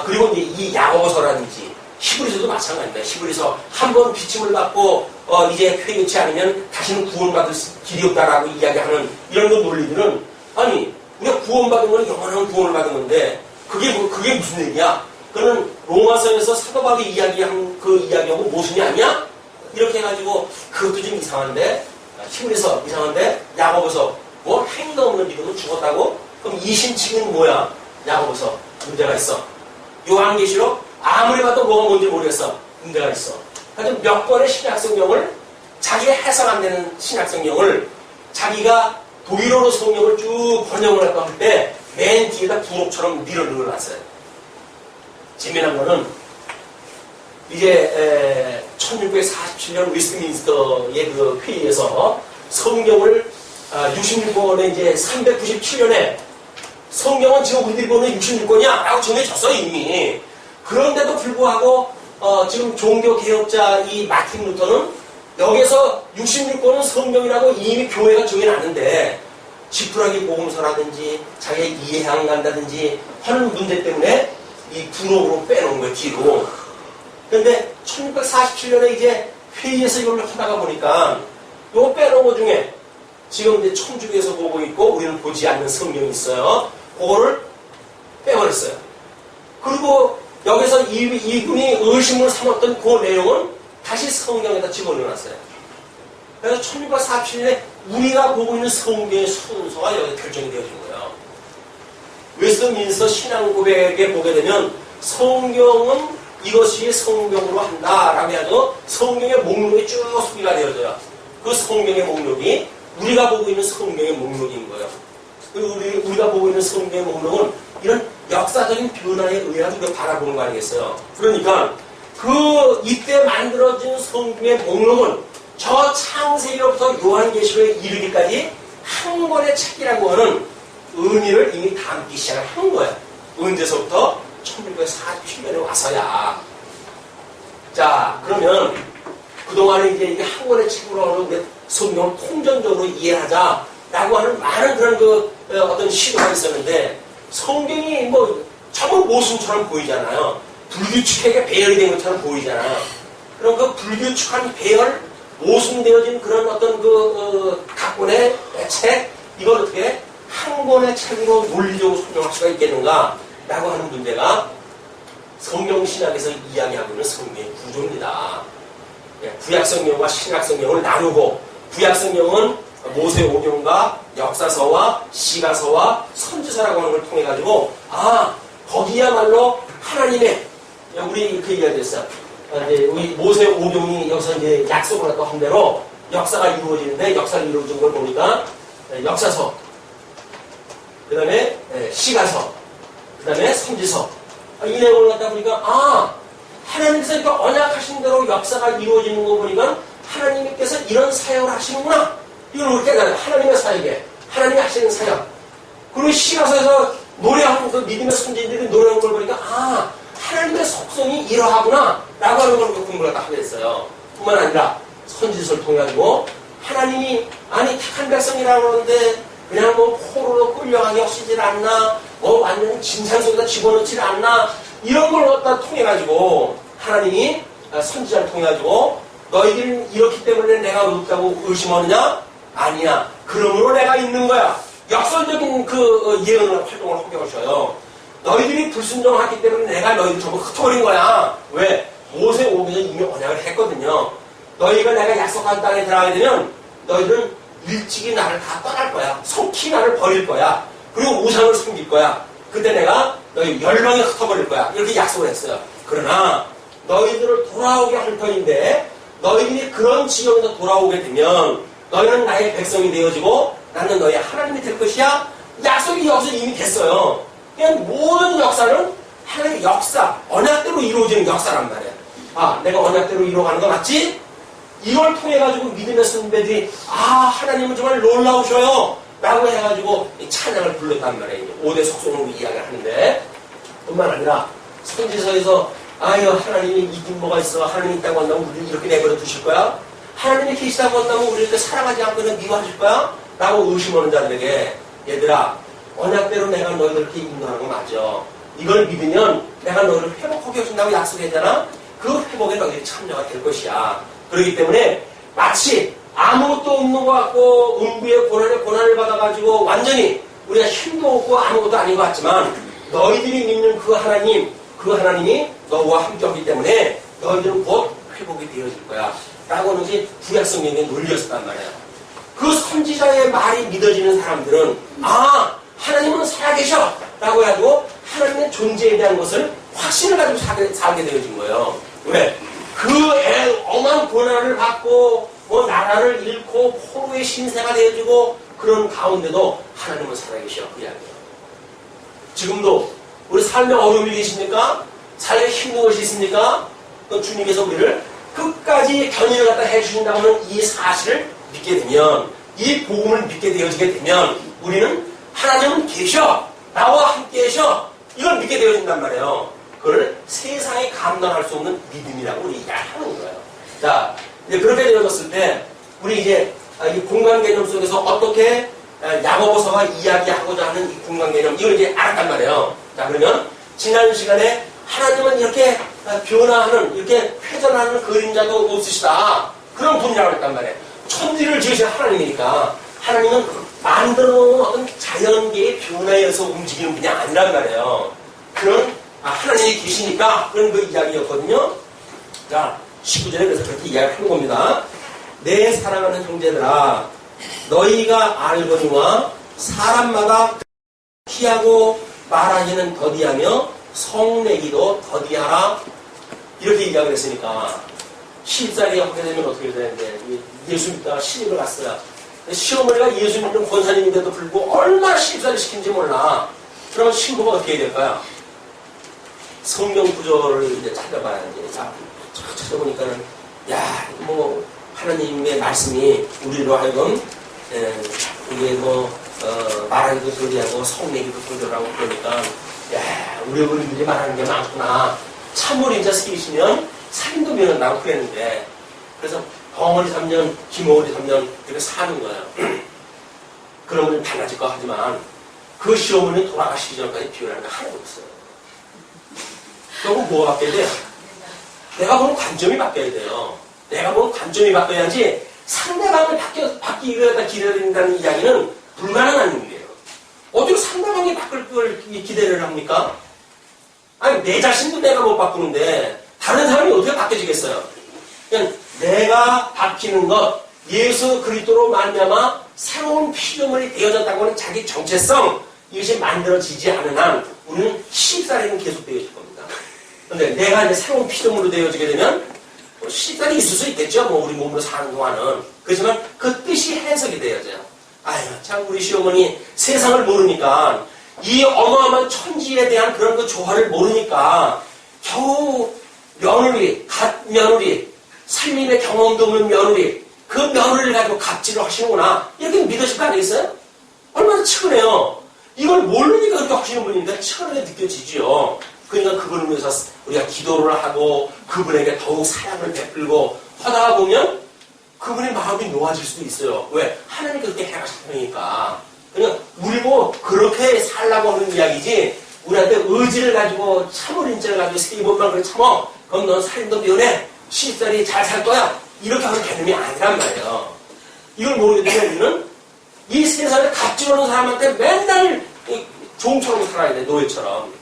그리고 이제 이 야고보서라든지 히브리서도 마찬가지입니다. 히브리서 한 번 비침을 받고 이제 회개치 않으면 다시는 구원받을 길이 없다라고 이야기하는 이런 거 논리들은, 아니 우리가 구원받은 건 영원한 구원을 받은 건데 그게 무슨 얘기야? 그는 로마서에서 사도 바울이 이야기한 그 이야기하고 모순이 아니야? 이렇게 해가지고 그것도 좀 이상한데, 히브리서 이상한데, 야고보서 뭐 행도 없는 믿음은 죽었다고? 그럼 이신칭은 뭐야? 야고보서 문제가 있어. 요한계시록 아무리 봐도 뭐가 뭔지 모르겠어. 문제가 있어. 하여튼 몇 권의 신약성경을, 자기가 해석 안 되는 신약성경을 자기가 독일어로 성경을 쭉 번역을 했다 할 때 맨 뒤에다 부록처럼 밀어 넣어놨어요. 재미난 거는 이제 1647년 웨스트민스터의 그 회의에서 성경을 66권에 이제 397년에 성경은 지금 우리들이 보는 66권이야 라고 정해졌어요, 이미. 그런데도 불구하고 지금 종교개혁자 이 마틴 루터는 여기서 66권은 성경이라고 이미 교회가 정해놨는데, 지푸라기 복음서라든지 자기가 이해 안 간다든지 하는 문제 때문에 이 부록으로 빼놓은 거예요, 뒤로. 그런데 1647년에 이제 회의에서 이걸 하다가 보니까 이거 빼놓은 것 중에 지금 이제 천주교에서 보고 있고 우리는 보지 않는 성경이 있어요. 그거를 빼버렸어요. 그리고 여기서 이분이 의심을 삼았던 그 내용은 다시 성경에다 집어넣어놨어요. 그래서 1647년에 우리가 보고 있는 성경의 순서가 여기 결정이 되어진 거예요. 웨스트민스터 신앙고백에 보게 되면 성경은 이것이 성경으로 한다라고 해도 성경의 목록이 쭉 소개가 되어져요. 그 성경의 목록이 우리가 보고 있는 성경의 목록인 거예요. 우리가 보고 있는 성경의 목록은 이런 역사적인 변화에 의해서 우리가 바라보는 거 아니겠어요? 그러니까 이때 만들어진 성경의 목록은 저 창세기로부터 요한계시록에 이르기까지 한 권의 책이라고 하는 의미를 이미 담기 시작을 한 거예요. 언제서부터? 1647년에 와서야. 자, 그러면 그동안에 이제 이게 한 권의 책으로 하는 우리 성경을 통전적으로 이해하자라고 하는 많은 그런 어떤 시도가 있었는데, 성경이 뭐 전부 모순처럼 보이잖아요. 불규칙하게 배열이 된 것처럼 보이잖아요. 그럼 그 불규칙한 배열, 모순되어진 그런 어떤 각본의 책, 이걸 어떻게 한 권의 책으로 논리적으로 설명할 수가 있겠는가? 라고 하는 문제가 성경신학에서 이야기하고 있는 성경의 구조입니다. 구약성경과 신약성경을 나누고, 구약성경은 모세오경과 역사서와 시가서와 선지서라고 하는 걸 통해가지고, 거기야말로 하나님의, 우리 이렇게 이야기했어요. 이제 우리 모세오경이 여기서 이제 약속을 했던 한 대로 역사가 이루어지는데, 역사가 이루어진 걸 보니까 역사서, 그 다음에 시가서, 그 다음에 선지서, 이 내용을 갖다 보니까 하나님께서 이렇게 언약하신 대로 역사가 이루어지는 거 보니까 하나님께서 이런 사역을 하시는구나, 이걸 깨달아요. 하나님의 사역에 하나님이 하시는 사역. 그리고 시가서에서 노래하는 그 믿음의 선지자들이 노래하는 걸 보니까 하나님의 속성이 이러하구나 라고 하는 걸 공부를 다 하게 됐어요. 뿐만 아니라 선지서를 통해 가지고 하나님이 택한 백성이라고 하는데 그냥 뭐 포로로 끌려가게 하시질 않나, 뭐 완전 진상 속에다 집어넣질 않나, 이런 걸 갖다 통해 가지고 하나님이 선지자를 통해 가지고 너희들은 이렇기 때문에 내가 없다고 의심하느냐? 아니야. 그러므로 내가 있는 거야. 역설적인 그 예언을 활동을 하게 하셔요. 너희들이 불순종하기 때문에 내가 너희들 전부 흩어버린 거야. 왜? 모세 오기 전에 이미 언약을 했거든요. 너희가 내가 약속한 땅에 들어가게 되면 너희들은 일찍이 나를 다 떠날 거야. 속히 나를 버릴 거야. 그리고 우상을 숨길 거야. 그때 내가 너희 열방에 흩어버릴 거야. 이렇게 약속을 했어요. 그러나 너희들을 돌아오게 할 터인데 너희들이 그런 지역에서 돌아오게 되면 너희는 나의 백성이 되어지고 나는 너희의 하나님이 될 것이야. 약속이 여기서 이미 됐어요. 그냥 모든 역사는 하나님의 역사, 언약대로 이루어지는 역사란 말이야. 아, 내가 언약대로 이루어가는 거 맞지? 이걸 통해가지고 믿음의 선배들이 하나님은 정말 놀라우셔요 라고 해가지고 찬양을 불렀단 말이에요. 5대 속성으로 이야기를 하는데 뿐만 아니라 선지서에서 하나님이 이긴 뭐가 있어. 하나님이 있다고 한다면 우리를 이렇게 내버려 두실 거야? 하나님이 계시다고 한다면 우리를 이렇게 사랑하지 않고 그냥 미워하실 거야? 라고 의심하는 자들에게 얘들아 언약대로 내가 너희들 이렇게 인도하는 거 맞아. 이걸 믿으면 내가 너희를 회복하게 해준다고 약속했잖아. 그 회복에 너희들이 참여가 될 것이야. 그렇기 때문에 마치 아무것도 없는 것 같고 음부의 고난을 받아가지고 완전히 우리가 힘도 없고 아무것도 아닌 것 같지만 너희들이 믿는 그 하나님이 너와 함께하기 때문에 너희들은 곧 회복이 되어질 거야 라고 하는 게 구약성경에 놀렸었단 말이에요. 그 선지자의 말이 믿어지는 사람들은 하나님은 살아계셔 라고 해가지고 하나님의 존재에 대한 것을 확신을 가지고 살게 되어진 거예요. 왜? 그 엄한 고난을 받고 나라를 잃고 포로의 신세가 되어지고 그런 가운데도 하나님은 살아계셔. 그 이야기예요. 지금도 우리 삶에 어려움이 계십니까? 삶에 힘든 것이 있습니까? 그 주님께서 우리를 끝까지 견인을 갖다 해주신다고 하는 이 사실을 믿게 되면 이 복음을 믿게 되어지게 되면 우리는 하나님은 계셔. 나와 함께 계셔. 이걸 믿게 되어진단 말이에요. 그걸 세상에 감당할 수 없는 믿음이라고 우리 이야기하는 거예요. 자, 이제 그렇게 되어졌을 때 우리 이제 이 공간 개념 속에서 어떻게 야고보서가 이야기하고자 하는 이 공간 개념 이걸 이제 알았단 말이에요. 자, 그러면 지난 시간에 하나님은 이렇게 변화하는 이렇게 회전하는 그림자도 없으시다. 그런 분이라고 했단 말이에요. 천지를 지으신 하나님이니까 하나님은 만들어 놓은 어떤 자연계의 변화에서 움직이는 분이 아니란 말이에요. 그런 하나님이 계시니까 그런 그 이야기였거든요. 자, 19절에 그래서 그렇게 이야기하는 겁니다. 내 사랑하는 형제들아 너희가 알거니와 사람마다 피하고 말하기는 더디하며 성내기도 더디하라. 이렇게 이야기를 했으니까 신입살이 하게 되면 어떻게 되는데 예수 믿다가 신입을 갔어요. 시어머니가 예수 믿는 권사님인데도 불구하고 얼마나 신입살이 시킨지 몰라. 그러면 신부가 어떻게 해야 될까요? 성경 구절을 이제 찾아봐야지. 자, 찾아보니까는 하나님의 말씀이 우리로 하여금 이게 말하기도 더디하고 성내기도 더디하고 그러니까 우리 어른들이 말하는 게 많구나. 참으로 인자 세이시면 살인도 면한다고 그랬는데 그래서 벙어리 3년, 김어리 3년 이렇게 사는 거예요. 그러면 달라질 거 하지만 그 시어머니 돌아가시기 전까지 비교하는 게 하나도 없어요. 그럼 뭐가 바뀌어야 돼요? 내가 보는 관점이 바뀌어야 돼요. 내가 보는 관점이 바뀌어야지 상대방을 바뀌기를 기다린다는 이야기는 불가능한 일이에요. 어디로 상대방이 바뀔 걸 기대를 합니까? 아니, 내 자신도 내가 못 바꾸는데 다른 사람이 어떻게 바뀌어지겠어요? 그냥 내가 바뀌는 것, 예수 그리스도로 말미암아 새로운 피조물이 되어졌다고 하는 자기 정체성, 이것이 만들어지지 않은 한 우리는 시집살이는 계속 되어질 겁니다. 그런데 내가 이제 새로운 피조물로 되어지게 되면 시집살이 있을 수 있겠죠. 우리 몸으로 사는 동안은. 그렇지만 그 뜻이 해석이 되어져요. 참 우리 시어머니 세상을 모르니까 이 어마어마한 천지에 대한 그런 그 조화를 모르니까 겨우 며느리, 갓 며느리, 살림의 경험도 없는 며느리, 그 며느리를 가지고 갑질을 하시는구나. 이렇게 믿으실 거 아니겠어요? 얼마나 측은해요. 이걸 모르니까 그렇게 하시는 분이니까 측은하게 느껴지지요. 그러니까 그분을 위해서 우리가 기도를 하고 그분에게 더욱 사랑을 베풀고 하다가 보면 그분의 마음이 놓아질 수도 있어요. 왜? 하나님이 그렇게 해가셨으니까. 그냥 우리 뭐 그렇게 살라고 하는 이야기지 우리한테 의지를 가지고 참을 인자를 가지고 세 번만 그래 참어. 그럼 넌 살인도 면해. 시집살이 잘 살 거야. 이렇게 하는 개념이 아니란 말이에요. 이걸 모르게 되면 우리는 이 세상에 갑질 오는 사람한테 맨날 종처럼 살아야 돼, 노예처럼.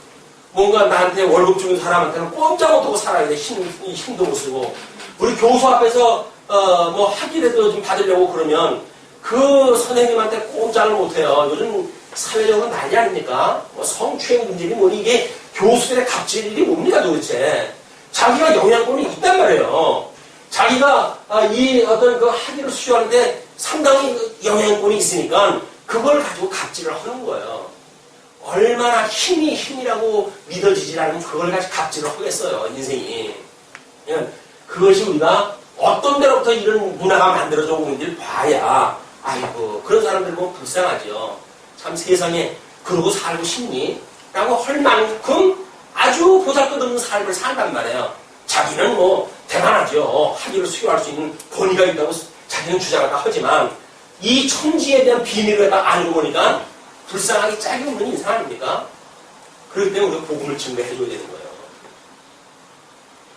뭔가 나한테 월급 주는 사람한테는 꼼짝 못하고 살아야 돼, 힘도 못 쓰고. 우리 교수 앞에서, 뭐 학위라도 좀 받으려고 그러면 그 선생님한테 꼼짝을 못해요. 요즘 사회적으로 난리 아닙니까? 뭐 성추행 문제니 뭐니 이게 교수들의 갑질이 뭡니까 도대체. 자기가 영향권이 있단 말이에요. 자기가 이 어떤 그 학위를 수여하는데 상당히 영향권이 있으니까 그걸 가지고 갑질을 하는 거예요. 얼마나 힘이라고 믿어지지 않으면 그걸 가지고 갑질을 하겠어요, 인생이. 그것이 우리가 어떤 데로부터 이런 문화가 만들어져 오는지를 봐야, 아이고, 그런 사람들 보면 불쌍하죠. 참 세상에 그러고 살고 싶니? 라고 할 만큼 아주 보잘것없는 삶을 산단 말이에요. 자기는 뭐 대단하죠. 학위를 수여할 수 있는 권위가 있다고 자기는 주장을 다 하지만 이 천지에 대한 비밀을 다 알고 보니까 불쌍하기 짝이 없는 인상 아닙니까? 그렇기 때문에 우리가 복음을 증거해줘야 되는 거예요.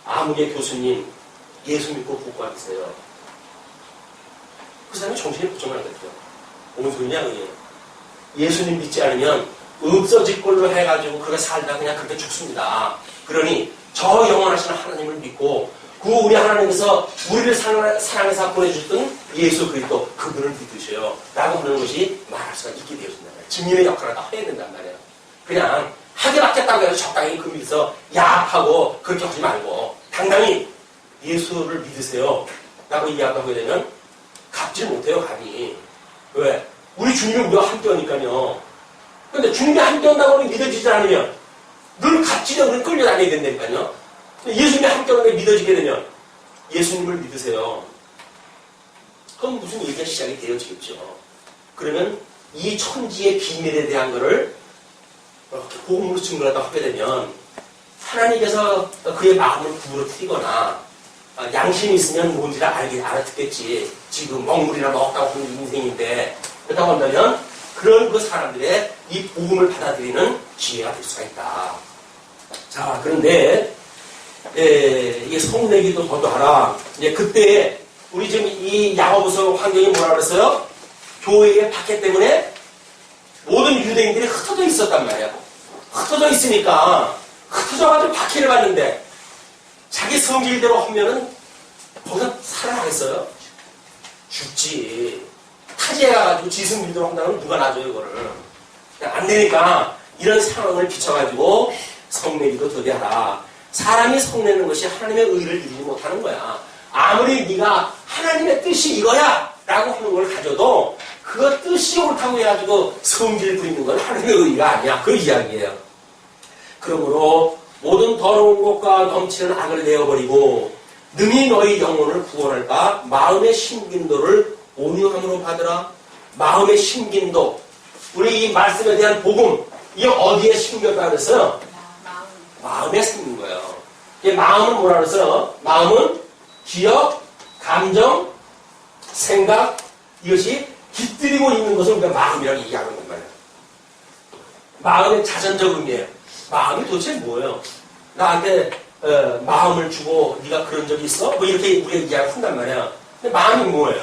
아무개 교수님 예수 믿고 복음하겠어요. 그 사람이 정신이 부정하겠죠. 뭔 소리냐 그게. 예수님 믿지 않으면 없어질 걸로 해가지고 그렇게 살다 그냥 그렇게 죽습니다. 그러니 저 영원하신 하나님을 믿고 그 우리 하나님께서 우리를 사랑해서 보내주셨던 예수 그리스도 그분을 믿으셔요. 라고 하는 것이 말할 수가 있게 되어진단 말이에요. 증인의 역할을 다 해야 된단 말이에요. 그냥 하게 받겠다고 해서 적당히 그 믿어서 야합하고 그렇게 하지 말고 당당히 예수를 믿으세요. 라고 이야기하게 되면 갚질 못해요, 감히. 왜? 우리 주님이 우리와 함께 하니까요. 근데 주님이 함께 한다고 믿어지지 않으면 늘 값지려 끌려다녀야 된다니까요. 예수님이 함께 하는 게 믿어지게 되면 예수님을 믿으세요. 그럼 무슨 얘기가 시작이 되어지겠죠. 그러면 이 천지의 비밀에 대한 거를 이렇게 복음으로 증거하다 하게 되면 하나님께서 그의 마음을 구부러뜨리거나 양심이 있으면 뭔지를 알아듣겠지. 지금 먹물이나 먹다고 하는 인생인데 그렇다고 한다면 그런 그 사람들의 이 복음을 받아들이는 기회가 될 수가 있다. 자, 그런데 이게 성내기도 더더하라. 이제 그때 우리 지금 이 야고보서 환경이 뭐라 그랬어요? 교회의 박해 때문에 모든 유대인들이 흩어져 있었단 말이야. 흩어져 있으니까 흩어져가지고 박해를 받는데 자기 성질대로 하면은 거기서 살아나겠어요? 죽지. 타지에 가가지고 지 성질대로 한다면 누가 놔줘요, 이거를. 안 되니까 이런 상황을 비춰가지고 성내기도 더디하라. 사람이 성내는 것이 하나님의 의를 이루지 못하는 거야. 아무리 네가 하나님의 뜻이 이거야 라고 하는 걸 가져도 그 뜻이 옳다고 해가지고 성질 부리는 건 하나님의 의가 아니야. 그 이야기예요. 그러므로 모든 더러운 것과 넘치는 악을 내어버리고 능히 너희 영혼을 구원할 바 마음의 신긴도를 온유함으로 받으라. 마음의 신긴도. 우리 이 말씀에 대한 복음, 이게 어디에 심겼다 그랬어요? 마음에 생긴 거예요. 이 마음은 뭐라 그랬어요? 마음은 기억, 감정, 생각, 이것이 깃들이고 있는 것을 우리가 마음이라고 얘기하는 거예요. 마음의 자전적 의미예요. 마음이 도대체 뭐예요? 나한테 마음을 주고 네가 그런 적이 있어? 뭐 이렇게 우리가 이야기한단 말이야. 근데 마음이 뭐예요?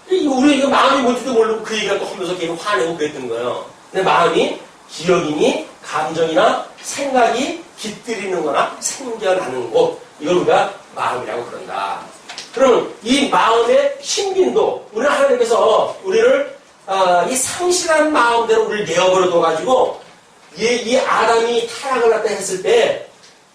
우리 이거 마음이 뭔지도 모르고 그 얘기가 또 하면서 걔는 화내고 그랬던 거예요. 근데 마음이 기억이니 감정이나 생각이 깃들이는 거나 생겨나는 곳, 이걸 우리가 마음이라고 그런다. 그러면 이 마음의 신빈도, 우리는 하나님께서 우리를 이 상실한 마음대로 우리를 내어버려둬가지고 이 아담이 타락을 갖다 했을 때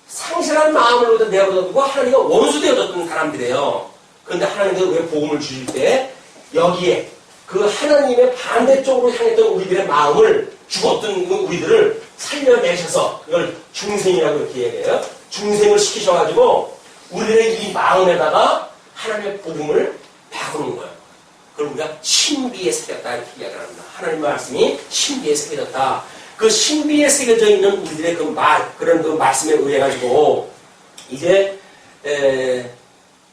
상실한 마음을 내어버려두고 하나님과 원수되어졌던 사람들이에요. 그런데 하나님께서 왜 복음을 주실 때 여기에 그 하나님의 반대쪽으로 향했던 우리들의 마음을 죽었던 우리들을 살려내셔서 이걸 중생이라고 이렇게 얘기해요. 중생을 시키셔가지고 우리들의 이 마음에다가 하나님의 복음을 바꾸는 거예요. 그걸 우리가 신비에 새겼다 이렇게 이야기를 합니다. 하나님 말씀이 신비에 새겨졌다. 그 신비에 새겨져 있는 우리들의 그 그런 그 말씀에 의해 가지고 이제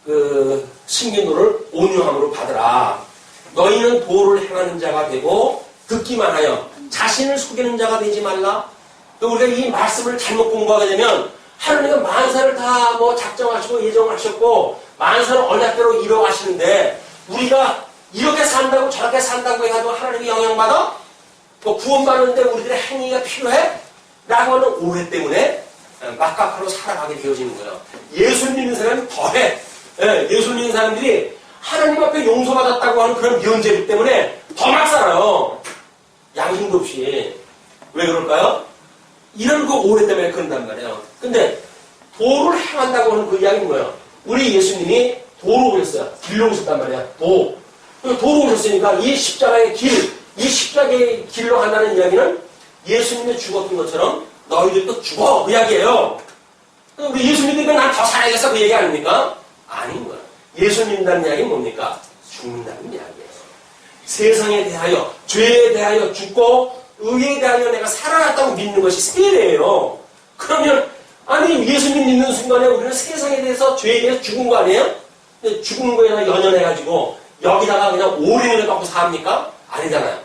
그 신gin도를 온유함으로 받으라. 너희는 도를 행하는 자가 되고 듣기만 하여 자신을 속이는 자가 되지 말라. 우리가 이 말씀을 잘못 공부하게 되면 하나님은 만사를 다 뭐 작정하시고 예정하셨고 만사를 언약대로 이뤄가시는데 우리가 이렇게 산다고 저렇게 산다고 해가지고 하나님의 영향받아? 뭐 구원받는데 우리들의 행위가 필요해? 라고 하는 오해 때문에 막가파로 살아가게 되어지는 거예요. 예수 믿는 사람이 더해. 예수 믿는 사람들이 하나님 앞에 용서받았다고 하는 그런 면죄부 때문에 더 막 살아요. 양심도 없이. 왜 그럴까요? 이런 그 오해 때문에 그런단 말이에요. 근데 도를 행한다고 하는 그 이야기는 뭐예요? 우리 예수님이 도로 오셨어요. 길로 오셨단 말이야. 도로 오셨으니까 이 십자가의 길, 이 십자가의 길로 간다는 이야기는 예수님이 죽었던 것처럼 너희들도 죽어. 그 이야기예요. 우리 예수 믿으면 난 더 살아야겠어. 그 얘기 아닙니까? 아닌 거야. 예수 믿는다는 이야기는 뭡니까? 죽는다는 이야기예요. 세상에 대하여, 죄에 대하여 죽고 의에 대하여 내가 살아났다고 믿는 것이 세례예요. 그러면 아니 예수님 믿는 순간에 우리는 세상에 대해서 죄에 대해서 죽은 거 아니에요? 근데 죽은 거에 연연해가지고 여기다가 그냥 올인을 갖고 삽니까? 아니잖아요.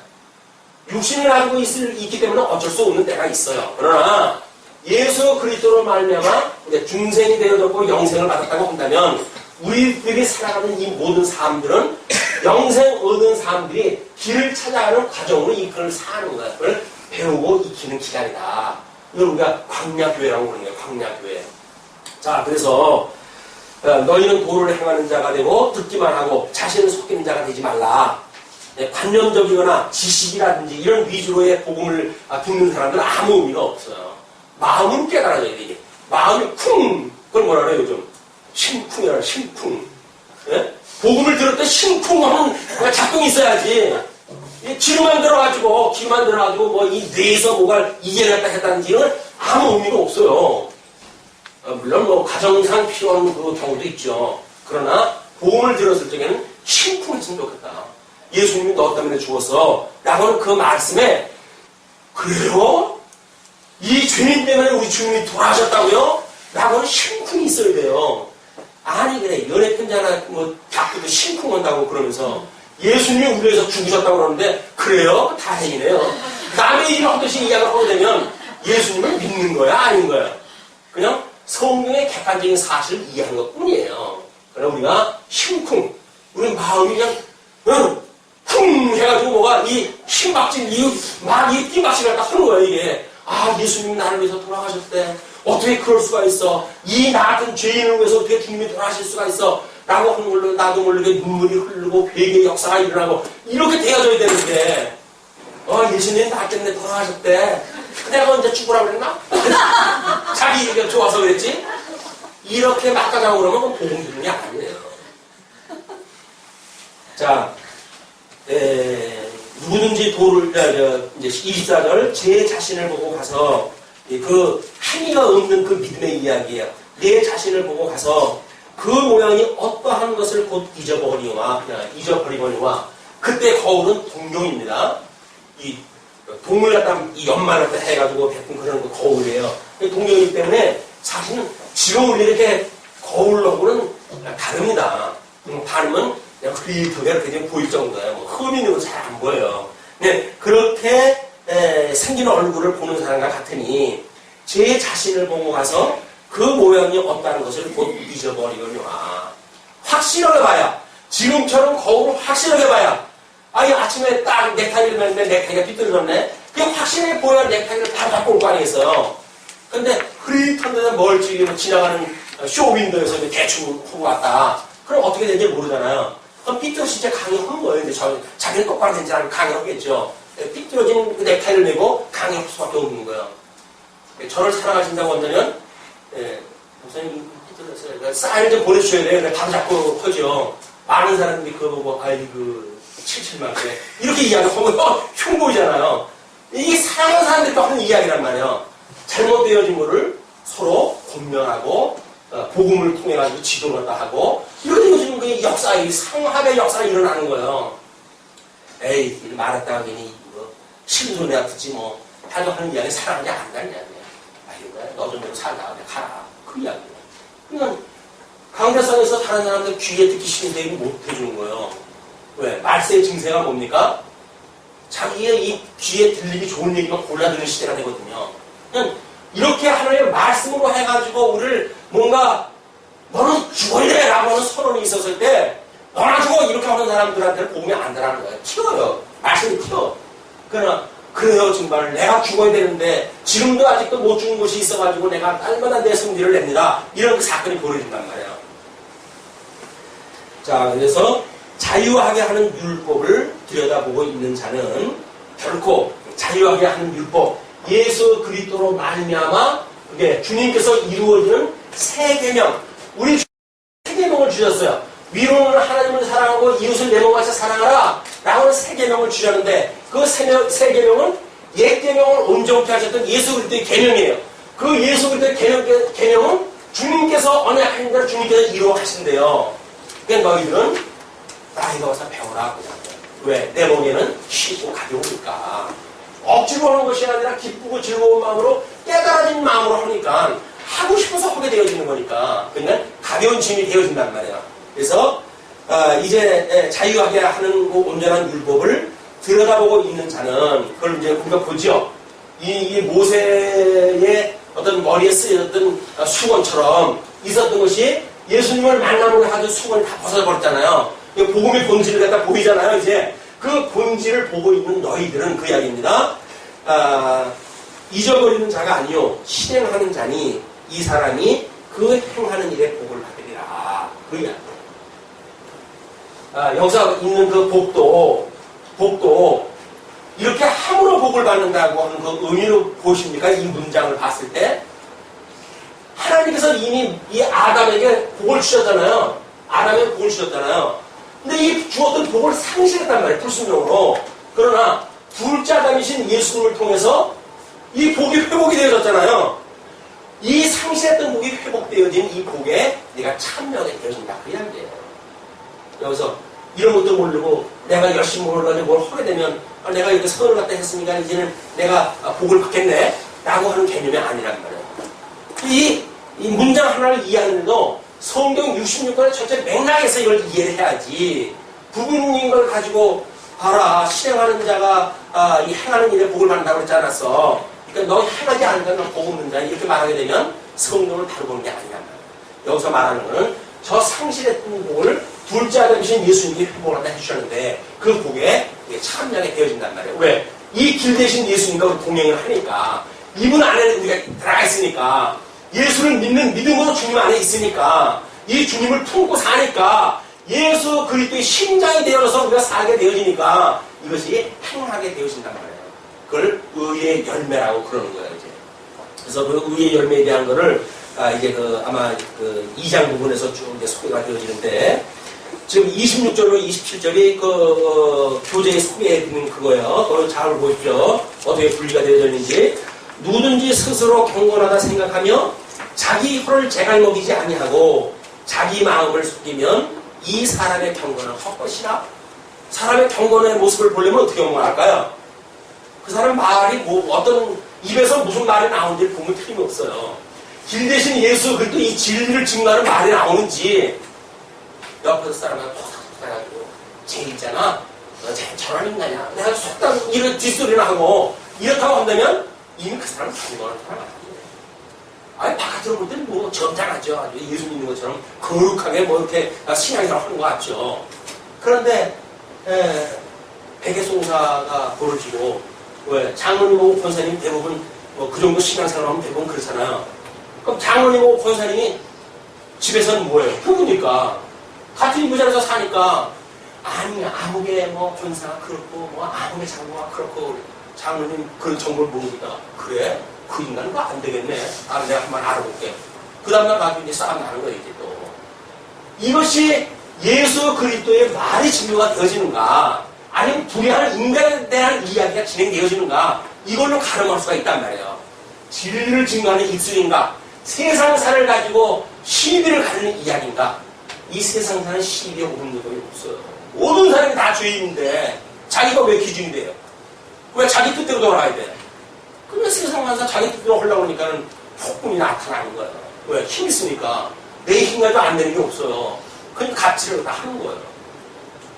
육신을 가지고 있기 때문에 어쩔 수 없는 때가 있어요. 그러나 예수 그리스도로 말미암아 중생이 되어졌고 영생을 받았다고 한다면 우리들이 살아가는 이 모든 삶들은 영생 얻은 사람들이 길을 찾아가는 과정으로 이 글을 사는 거야. 그걸 배우고 익히는 기간이다. 이걸 우리가 광야교회라고 부르는 거예요. 광야교회. 자, 그래서 너희는 도를 행하는 자가 되고 듣기만 하고 자신을 속이는 자가 되지 말라. 관념적이거나 지식이라든지 이런 위주로의 복음을 듣는 사람들은 아무 의미가 없어요. 마음은 깨달아져야 돼. 마음이 쿵! 그걸 뭐라 그래요 요즘? 심쿵이라 심쿵. 예? 복음을 들을 때 심쿵 하는 작동이 있어야지. 귀만 들어가지고 뭐 이 뇌에서 뭐가 이겨냈다 했다는지는 아무 의미가 없어요. 물론 뭐 가정상 필요한 그 경우도 있죠. 그러나 복음을 들었을 적에는 심쿵했으면 좋겠다. 예수님이 너 때문에 죽었어. 라고 하는 그 말씀에 그래요? 이 죄인 때문에 우리 주님이 돌아가셨다고요? 라고 하는 심쿵이 있어야 돼요. 아니 그래 연애 편지 하나 뭐 자꾸도 심쿵한다고 그러면서 예수님이 우리 위해서 죽으셨다고 그러는데 그래요? 다행이네요. 남의 일을 하듯이 이야기를 하고 되면 예수님을 믿는 거야? 아닌 거야? 그냥 성경의 객관적인 사실을 이해하는 것 뿐이에요. 그러나 우리가 심쿵 우리 마음이 그냥 쿵 해가지고 뭐가 이 심박질 이 띵박질을 딱 하는 거야 이게. 아 예수님이 나를 위해서 돌아가셨대. 어떻게 그럴 수가 있어? 이 나 같은 죄인을 위해서 어떻게 주님이 돌아가실 수가 있어? 라고 하는 걸로 나도 모르게 눈물이 흐르고 회개의 역사가 일어나고 이렇게 되어져야 되는데 예수님 나 때문에 돌아가셨대. 내가 언제 죽으라고 그랬나? 자기 얘기가 좋아서 그랬지? 이렇게 막가자고 그러면 그건 복음 듣는 게 아니에요. 자, 누구든지 이제 24절 제 자신을 보고 가서 그 행위가 없는 그 믿음의 이야기예요. 내 자신을 보고 가서 그 모양이 어떠한 것을 곧 잊어버리거니와 그때 거울은 동경입니다. 이 동물 갖다 이 연말 갖다 해가지고 베푼 그런 그 거울이에요. 동경이기 때문에 사실은 지금 이렇게 거울로는 다릅니다. 다르면 그냥 그리트게 이렇게 보일 정도예요. 뭐 흠이 있는 건 잘 안 보여요. 네, 그렇게 생긴 얼굴을 보는 사람과 같으니 제 자신을 보고 가서 그 모양이 없다는 것을 곧 잊어버리거니와 확실하게 봐야 지금처럼 거울을 확실하게 봐야 아니 아침에 딱 넥타이를 맸는데 넥타이가 삐뚤어졌네. 그게 확실하게 보여야 넥타이를 바로 잡고 올 거 아니겠어요. 근데 흐릿한 데서 멀찍이 지나가는 쇼윈도에서 대충 보고 왔다. 그럼 어떻게 되는지 모르잖아요. 그럼 삐뚤어진 채 강요하는 거예요. 근데 자기는 똑바로 된 줄 알고 강요하겠죠. 삐뚤어진 그 넥타이를 메고 강요할 수밖에 없는 거예요. 저를 사랑하신다고 한다면 목사님 삐뚤었어요. 쌀 좀 보내주셔야 돼요. 바로 잡고 하죠. 많은 사람들이 그거 보고 아이고 77만 그래. 이렇게 이야기하면 흉보이잖아요. 이게 사랑하는 사람들이 하는 이야기란 말이에요. 잘못되어진 거를 서로 권면하고 복음을 통해 가지고 지도를 하고 이런 요즘 그 역사, 이 상합의 역사가 일어나는 거예요. 에이 말했다가 괜히 뭐 신소리야 듣지 뭐 하도 하는 이야기 사랑하지 않는다는 이야기야. 아이고 너 좀 살다가 가라. 그 이야기야. 그러니까 강대상에서 다른 사람들 귀에 듣기 싫은 얘기 못 해주는 거예요. 왜? 말세의 증세가 뭡니까? 자기의 이 귀에 들리기 좋은 얘기만 골라 듣는 시대가 되거든요. 그냥 이렇게 하나님의 말씀으로 해가지고 우리를 뭔가 너는 죽을래 라고 하는 선언이 있었을 때 떠나주고 이렇게 하는 사람들한테는 복음이 안 되라는 거예요. 튀어요. 말씀이 튀어. 그러나 그래요 정말 내가 죽어야 되는데 지금도 아직도 못 죽은 곳이 있어가지고 내가 얼마나 내 성질을 냅니다. 이런 그 사건이 벌어진단 말이에요. 자, 그래서 자유하게 하는 율법을 들여다보고 있는 자는 결코 자유하게 하는 율법, 예수 그리스도로 말미암아 그게 주님께서 이루어지는 새 계명, 우리 새 계명을 주셨어요. 위로는 하나님을 사랑하고 이웃을 내 몸같이 사랑하라 라고는 새 계명을 주셨는데 그 새 계명은 옛 계명을 온전케 하셨던 예수 그리스도의 계명이에요. 그 예수 그리스도의 계명은 주님께서 언약하신 대로 주님께서 이루어가신대요. 그러니까 너희들은 나이가 와서 배워라. 왜? 내 몸에는 쉬고 가벼우니까. 억지로 하는 것이 아니라 기쁘고 즐거운 마음으로 깨달아진 마음으로 하니까 하고 싶어서 하게 되어지는 거니까. 그러니까 가벼운 짐이 되어진단 말이에요. 그래서 이제 자유하게 하는 그 온전한 율법을 들여다보고 있는 자는 그걸 이제 우리가 보죠. 이 모세의 어떤 머리에 쓰였던 수건처럼 있었던 것이 예수님을 만나고 아주 수건이 다 벗어버렸잖아요. 복음의 본질을 갖다 보이잖아요. 이제 그 본질을 보고 있는 너희들은 그 이야기입니다. 잊어버리는 자가 아니요 실행하는 자니 이 사람이 그 행하는 일에 복을 받으리라. 그 이야기. 여기서 있는 그 복도 이렇게 함으로 복을 받는다고 하는 그 의미로 보십니까? 이 문장을 봤을 때 하나님께서 이미 이 아담에게 복을 주셨잖아요. 아담에게 복을 주셨잖아요. 근데 이 주었던 복을 상실했단 말이에요. 불순종으로. 그러나 둘째 아담이신 예수님을 통해서 이 복이 회복이 되어졌잖아요. 이 상실했던 복이 회복되어진 이 복에 내가 참여하게 되어진다. 그 이야기예요. 여기서 이런 것도 모르고 내가 열심히 몰라가지고 뭘 하게 되면 내가 이렇게 선을 갖다 했으니까 이제는 내가 복을 받겠네 라고 하는 개념이 아니란 말이에요. 이 문장 하나를 이해하는데도 성경 66권의 전체 맥락에서 이걸 이해를 해야지 부분인 걸 가지고 봐라 실행하는 자가 이 행하는 일에 복을 받는다고 그러지 않았어. 그러니까 너 행하지 않는 자는 복 없는 자 이렇게 말하게 되면 성경을 바로 보는 게 아니란 말이에요. 여기서 말하는 거는 저 상실했던 복을 둘째 아담이신 예수님이 회복을 한다 해주셨는데 그 복에 참여하게 되어진단 말이에요. 왜? 이 길 대신 예수님과 동행을 하니까 이분 안에 우리가 들어가 있으니까 예수를 믿는 믿음으로 주님 안에 있으니까 이 주님을 품고 사니까 예수 그리스도의 심장이 되어서 우리가 살게 되어지니까 이것이 행하게 되어진단 말이에요. 그걸 의의 열매라고 그러는 거예요. 이제. 그래서 그 의의 열매에 대한 거를 이제 아마 2장 부분에서 쭉 이제 소개가 되어지는데 지금 26절로 27절이 교재에 소개해 있는 그거예요. 그걸 잘 보십시오. 어떻게 분리가 되어져 있는지. 누구든지 스스로 경건하다 생각하며 자기 혀를 제갈 먹이지 아니하고 자기 마음을 속이면 이 사람의 경건은 헛것이라. 사람의 경건의 모습을 보려면 어떻게 말할까요? 그 사람 말이 어떤 입에서 무슨 말이 나오는지 보면 틀림없어요. 길 대신 예수 그리스도 이 진리를 증거하는 말이 나오는지 옆에서 사람한테 톡톡 해가지고 쟤 있잖아 너 쟤 저런 인간이야 내가 속담 이런 뒷소리나 하고 이렇다고 한다면 이미 그 사람은 경건한 사람 아니에요. 아니 바깥으로 볼 때는 뭐 점잖하죠. 아주 예수 믿는 것처럼 거룩하게 뭐 이렇게 신앙생활 하는 것 같죠. 그런데 백의송사가 벌어지고 왜 장로님하고 권사님 대부분 뭐 그 정도 신앙생활하면 대부분 그렇잖아요. 그럼 장로님하고 권사님이 집에서는 뭐예요? 부부니까 같은 이부자리에서 사니까 아니 아무개 뭐 권사가 그렇고 뭐 아무개 장로가 그렇고 장로님 그런 정보를 모르니까 그래? 그 인간은 안 되겠네. 내가 한번 알아볼게. 그 다음날 가지고 이제 싸움 나는 거예요, 이제 또. 이것이 예수 그리스도의 말이 증거가 되어지는가, 아니면 불의한 인간에 대한 이야기가 진행되어지는가, 이걸로 가름할 수가 있단 말이에요. 진리를 증거하는 입술인가, 세상사를 가지고 시비를 가르는 이야기인가, 이 세상사는 시비에 오른 적이 없어요. 모든 사람이 다 죄인인데, 자기가 왜 기준이 돼요? 왜 자기 뜻대로 돌아가야 돼? 근데 세상 가서 자기 뜻대로 하려고 하니까는 폭군이 나타나는 거예요. 왜? 힘 있으니까. 내 힘가지고 안 되는 게 없어요. 그러니까 갑질을 다 하는 거예요.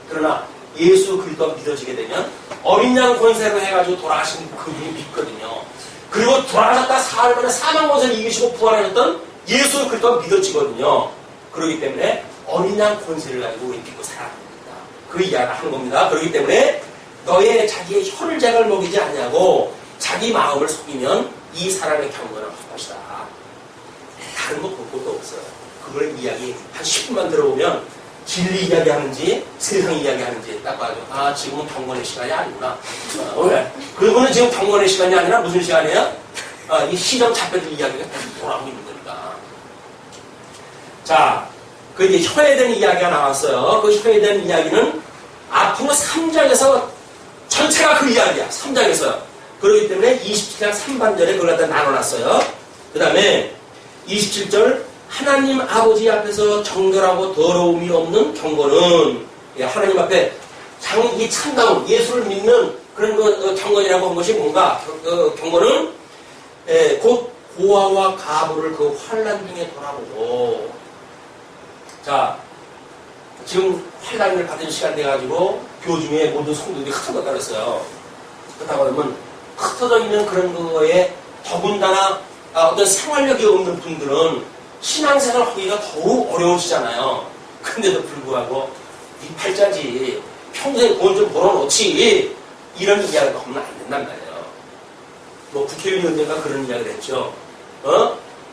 그러나 예수 그리스도가 믿어지게 되면 어린 양 권세로 해가지고 돌아가신 그분이 믿거든요. 그리고 돌아가셨다 사흘 만에 사망 권세를 이기시고 부활하셨던 예수 그리스도가 믿어지거든요. 그렇기 때문에 어린 양 권세를 가지고 우리 믿고 살아야 됩니다. 그 이야기를 하는 겁니다. 그렇기 때문에 너의 자기의 혈작을 먹이지 않냐고 자기 마음을 속이면 이 사람의 경건은 헛것이다. 다른 거 볼 것도 없어요. 그걸 이야기 한 10분만 들어보면 진리 이야기하는지 세상 이야기하는지 딱 봐죠. 아, 지금은 경건의 시간이 아니구나. 왜? 그거는 지금 경건의 시간이 아니라 무슨 시간이에요? 이 시정 잡혀들 이야기가 돌아오고 있는 거니까. 자, 그 이제 혀에 대한 이야기가 나왔어요. 그 혀에 대한 이야기는 앞으로 3장에서 전체가 그 이야기야. 3장에서요. 그렇기 때문에 27장 3반절에 그걸 갖다 나눠놨어요. 그 다음에 27절 하나님 아버지 앞에서 정결하고 더러움이 없는 경건은 하나님 앞에 이 참다운 예수를 믿는 그런 경건이라고 한 것이 뭔가 경건은 곧 고아와 가부를 그 환난 중에 돌아보고 자 지금 환난을 받은 시간 돼가지고 교중에 모든 성도들이 흩어졌다 그랬어요. 그렇다고 하면 흩어져 있는 그런 거에 더군다나 어떤 생활력이 없는 분들은 신앙생활 하기가 더욱 어려우시잖아요. 근데도 불구하고 이 팔자지 평소에 돈 좀 벌어놓지 이런 이야기가 하면 안 된단 말이에요. 뭐 국회의원인가 그런 이야기를 했죠.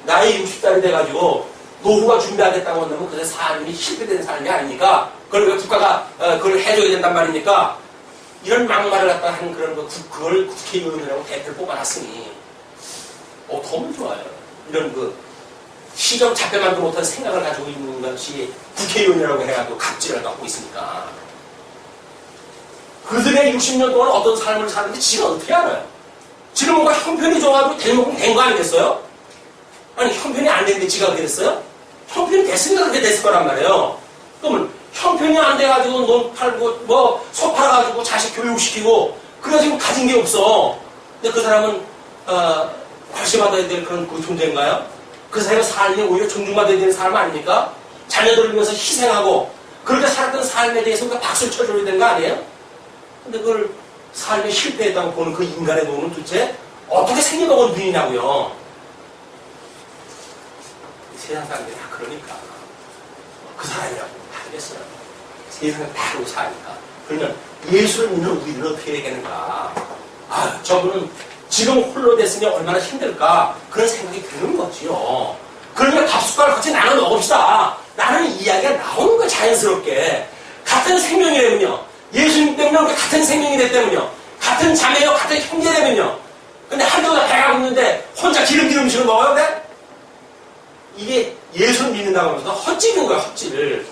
나이 60살이 돼가지고 노후가 준비하겠다고 한다면 그게 삶이 실패된 삶이 아니니까 그걸 국가가 그걸 해줘야 된단 말이니까 이런 막말을 갖다 하는 그런 그걸 국회의원이라고 대표를 뽑아놨으니 더면 좋아요. 이런 시정 잡혀만도 못한 생각을 가지고 있는 것이 국회의원이라고 해가지고 갑질을 갖고 있으니까 그들의 60년 동안 어떤 삶을 사는지 지가 어떻게 알아요? 지금 뭔가 형편이 좋아가지고 대목은 된 거 아니겠어요? 아니 형편이 안 됐는데 지가 그렇게 됐어요? 형편이 됐으니까 그렇게 됐을 거란 말이에요. 그러면 형편이 안 돼가지고 논 팔고 소 팔아가지고 자식 교육시키고 그래가지고 가진 게 없어. 근데 그 사람은 관심받아야 될 그런 존재인가요? 그 사람의 삶이 오히려 존중받아야 되는 사람 아닙니까? 자녀들을 위해서 희생하고 그렇게 살았던 삶에 대해서 우리가 박수를 쳐줘야 되는 거 아니에요? 근데 그걸 삶에 실패했다고 보는 그 인간의 노는 도대체 어떻게 생겨먹은 분이냐고요. 세상 사람들이 다 그러니까 그 사람이라고 하겠어요. 세상을 다 그러고 사니까. 그러면 예수를 믿는 우리는 어떻게 되겠는가? 저분은 지금 홀로 됐으니 얼마나 힘들까? 그런 생각이 드는 거지요. 그러니까 밥숟가락 같이 나눠 먹읍시다. 라는 이야기가 나오는 거야, 자연스럽게. 같은 생명이라면요. 예수님 때문에 같은 생명이 됐다면요. 같은 자매요, 같은 형제 되면요. 근데 한도가 배가 있는데 혼자 기름진 음식을 먹어야 돼? 이게 예수를 믿는다고 하면서 헛짓인 거야, 헛짓을.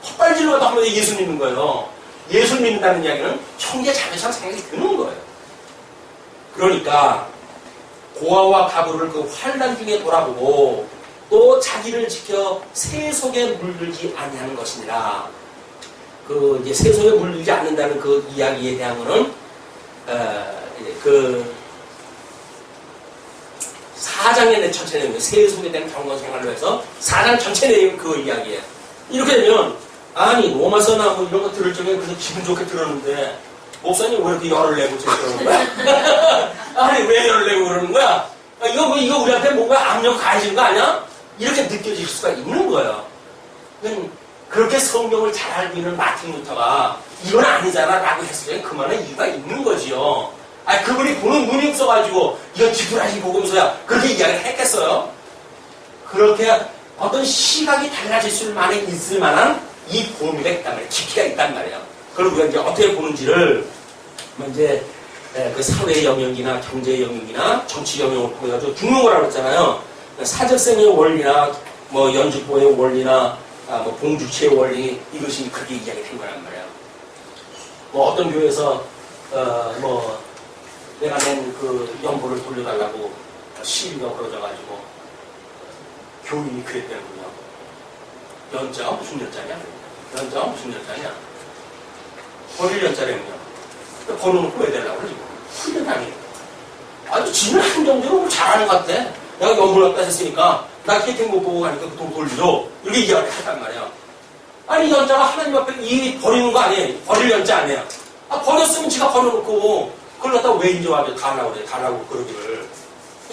헛발질로 하면서 예수 믿는 거예요. 예수 믿는다는 이야기는 형제 자매처럼 생각이 드는 거예요. 그러니까 고아와 가부를 그 환난 중에 돌아보고 또 자기를 지켜 새 속에 물들지 아니하는 것이니라. 이제 새 속에 물들지 않는다는 그 이야기에 대한 거는 4장의 내 전체 내용, 새 속에 대한 경건 생활로 해서 4장 전체 내용 그 이야기예요. 이렇게 되면 아니 로마서나 뭐 이런 거 들을 적에 그래서 기분 좋게 들었는데 목사님 왜 이렇게 열을 내고 그러는 거야? 아니 왜 열을 내고 그러는 거야? 이거 우리한테 뭔가 압력 가해지는 거 아니야? 이렇게 느껴질 수가 있는 거예요. 그렇게 성경을 잘 알고 있는 마틴 루터가 이건 아니잖아 라고 했을 때 그만한 이유가 있는 거지요. 그분이 보는 눈이 없어가지고 이건 지푸라기 복음서야 그렇게 이야기를 했겠어요? 그렇게 어떤 시각이 달라질 수만 있을 만한 이 범위가 있단 말이에요. 깊이가 있단 말이에요. 그걸 우리가 이제 어떻게 보는지를 이제 그 사회 영역이나 경제 영역이나 정치 영역을 통해가지고 중용어라고 했잖아요. 사적생의 원리나 뭐 연주보의 원리나 뭐 봉주체의 원리 이것이 그렇게 이야기된 거란 말이에요. 뭐 어떤 교회에서 내가 낸 그 연보를 돌려달라고 시위가 벌어져가지고 교인이 그랬다는군요. 연자가 무슨 연자냐? 연자가 무슨 연자냐? 버릴 연자라면요. 번호는 왜 되려고 그러지? 훈련하니. 지는 한정적으로 잘하는 것 같아. 내가 연보를 갖다 했으니까 나 캐팅 못 보고 가니까 그 돈 돌려줘. 이렇게 이야기를 했단 말이야. 연자가 하나님 앞에 이 버리는 거 아니에요. 버릴 연자 아니에요. 버렸으면 지가 버려놓고 그걸 갖다 왜 인정하죠? 달라고 그래. 달라고 그러기를.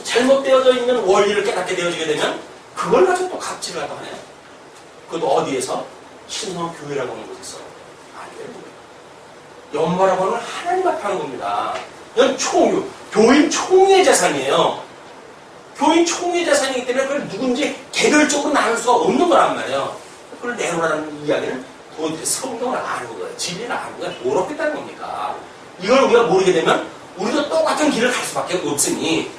잘못되어져 있는 원리를 깨닫게 되어지게 되면 그걸 가지고 또 갑질을 갖다 하네요. 그것도 어디에서? 신성 교회라고 하는 곳에서 안 돼요. 연모라고 하는 건 하나님 앞에 하는 겁니다. 이건 교인 총회 재산이에요. 교인 총회 재산이기 때문에 그걸 누군지 개별적으로 나눌 수가 없는 거란 말이에요. 그걸 내놓으라는 이야기는 도대체 성경을 아는 거예요. 진리를 아는 거예요. 뭘 얻겠다는 겁니까? 이걸 우리가 모르게 되면 우리도 똑같은 길을 갈 수밖에 없으니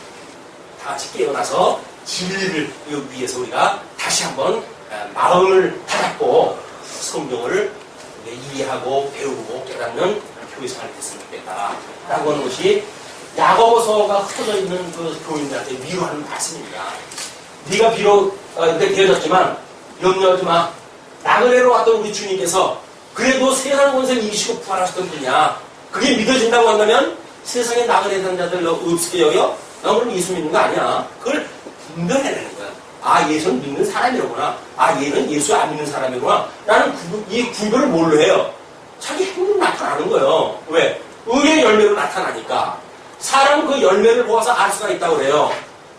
다 같이 깨어나서 진리를 위해서 우리가 다시 한번 마음을 닫고 성경을 이해하고 배우고 깨닫는 교회 생활이 됐으면 좋겠다 라고 하는 것이 야고보서가 흩어져 있는 그 교인들한테 위로하는 말씀입니다. 네가 비록 되어졌지만 염려하지 마. 나그네로 왔던 우리 주님께서 그래도 세상 권세를 이기시고 부활하셨던 분이야. 그게 믿어진다고 한다면 세상에 나그네 된 자들 너 없게 여겨? 너 그럼 예수 믿는 거 아니야. 그걸 분별해내는 거야. 아, 예수는 믿는 사람이로구나. 아, 얘는 예수 안 믿는 사람이구나. 라는 이 구별을 뭘로 해요? 자기 행동으로 나타나는 거예요. 왜? 의의 열매로 나타나니까. 사람은 그 열매를 보아서 알 수가 있다고 그래요.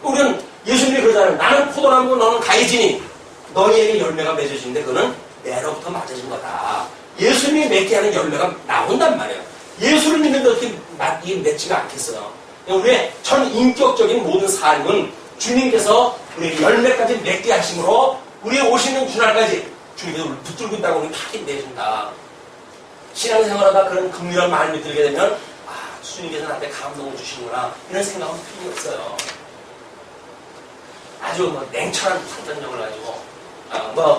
우리는 예수님이 그러잖아요. 나는 포도나무고 너는 가지니 너희에게 열매가 맺어지는데 그거는 내로부터 맞아진 거다. 예수님이 맺게 하는 열매가 나온단 말이에요. 예수를 믿는데 어떻게 맺지가 않겠어요. 우리의 전 인격적인 모든 삶은 주님께서 우리에게 열매까지 맺게 하심으로 우리의 오시는 그날까지 주님께서 우리를 붙들고 있다고 우리는 확인 내준다. 신앙생활하다 그런 긍휼한 마음이 들게 되면 주님께서 나한테 감동을 주시는구나 이런 생각은 필요 없어요. 아주 냉철한 판단력을 가지고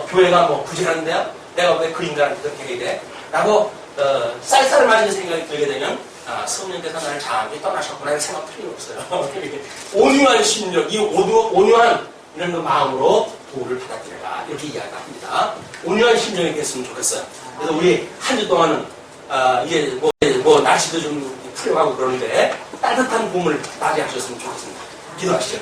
교회가 부실한데요? 내가 왜 그림들한테 그렇게 돼? 라고 쌀쌀을 맞는 생각이 들게 되면 성령께서 나를 장하게 떠나셨구나 이런 생각 필요 없어요. 온유한 심령, 이 온유한 이런 그 마음으로 도를 받아들여라 이렇게 이야기합니다. 온유한 심령이 됐으면 좋겠어요. 그래서 우리 한 주 동안은 이제 날씨도 좀 풀려가고 그러는데 따뜻한 봄을 맞이하셨으면 좋겠습니다. 기도하시죠.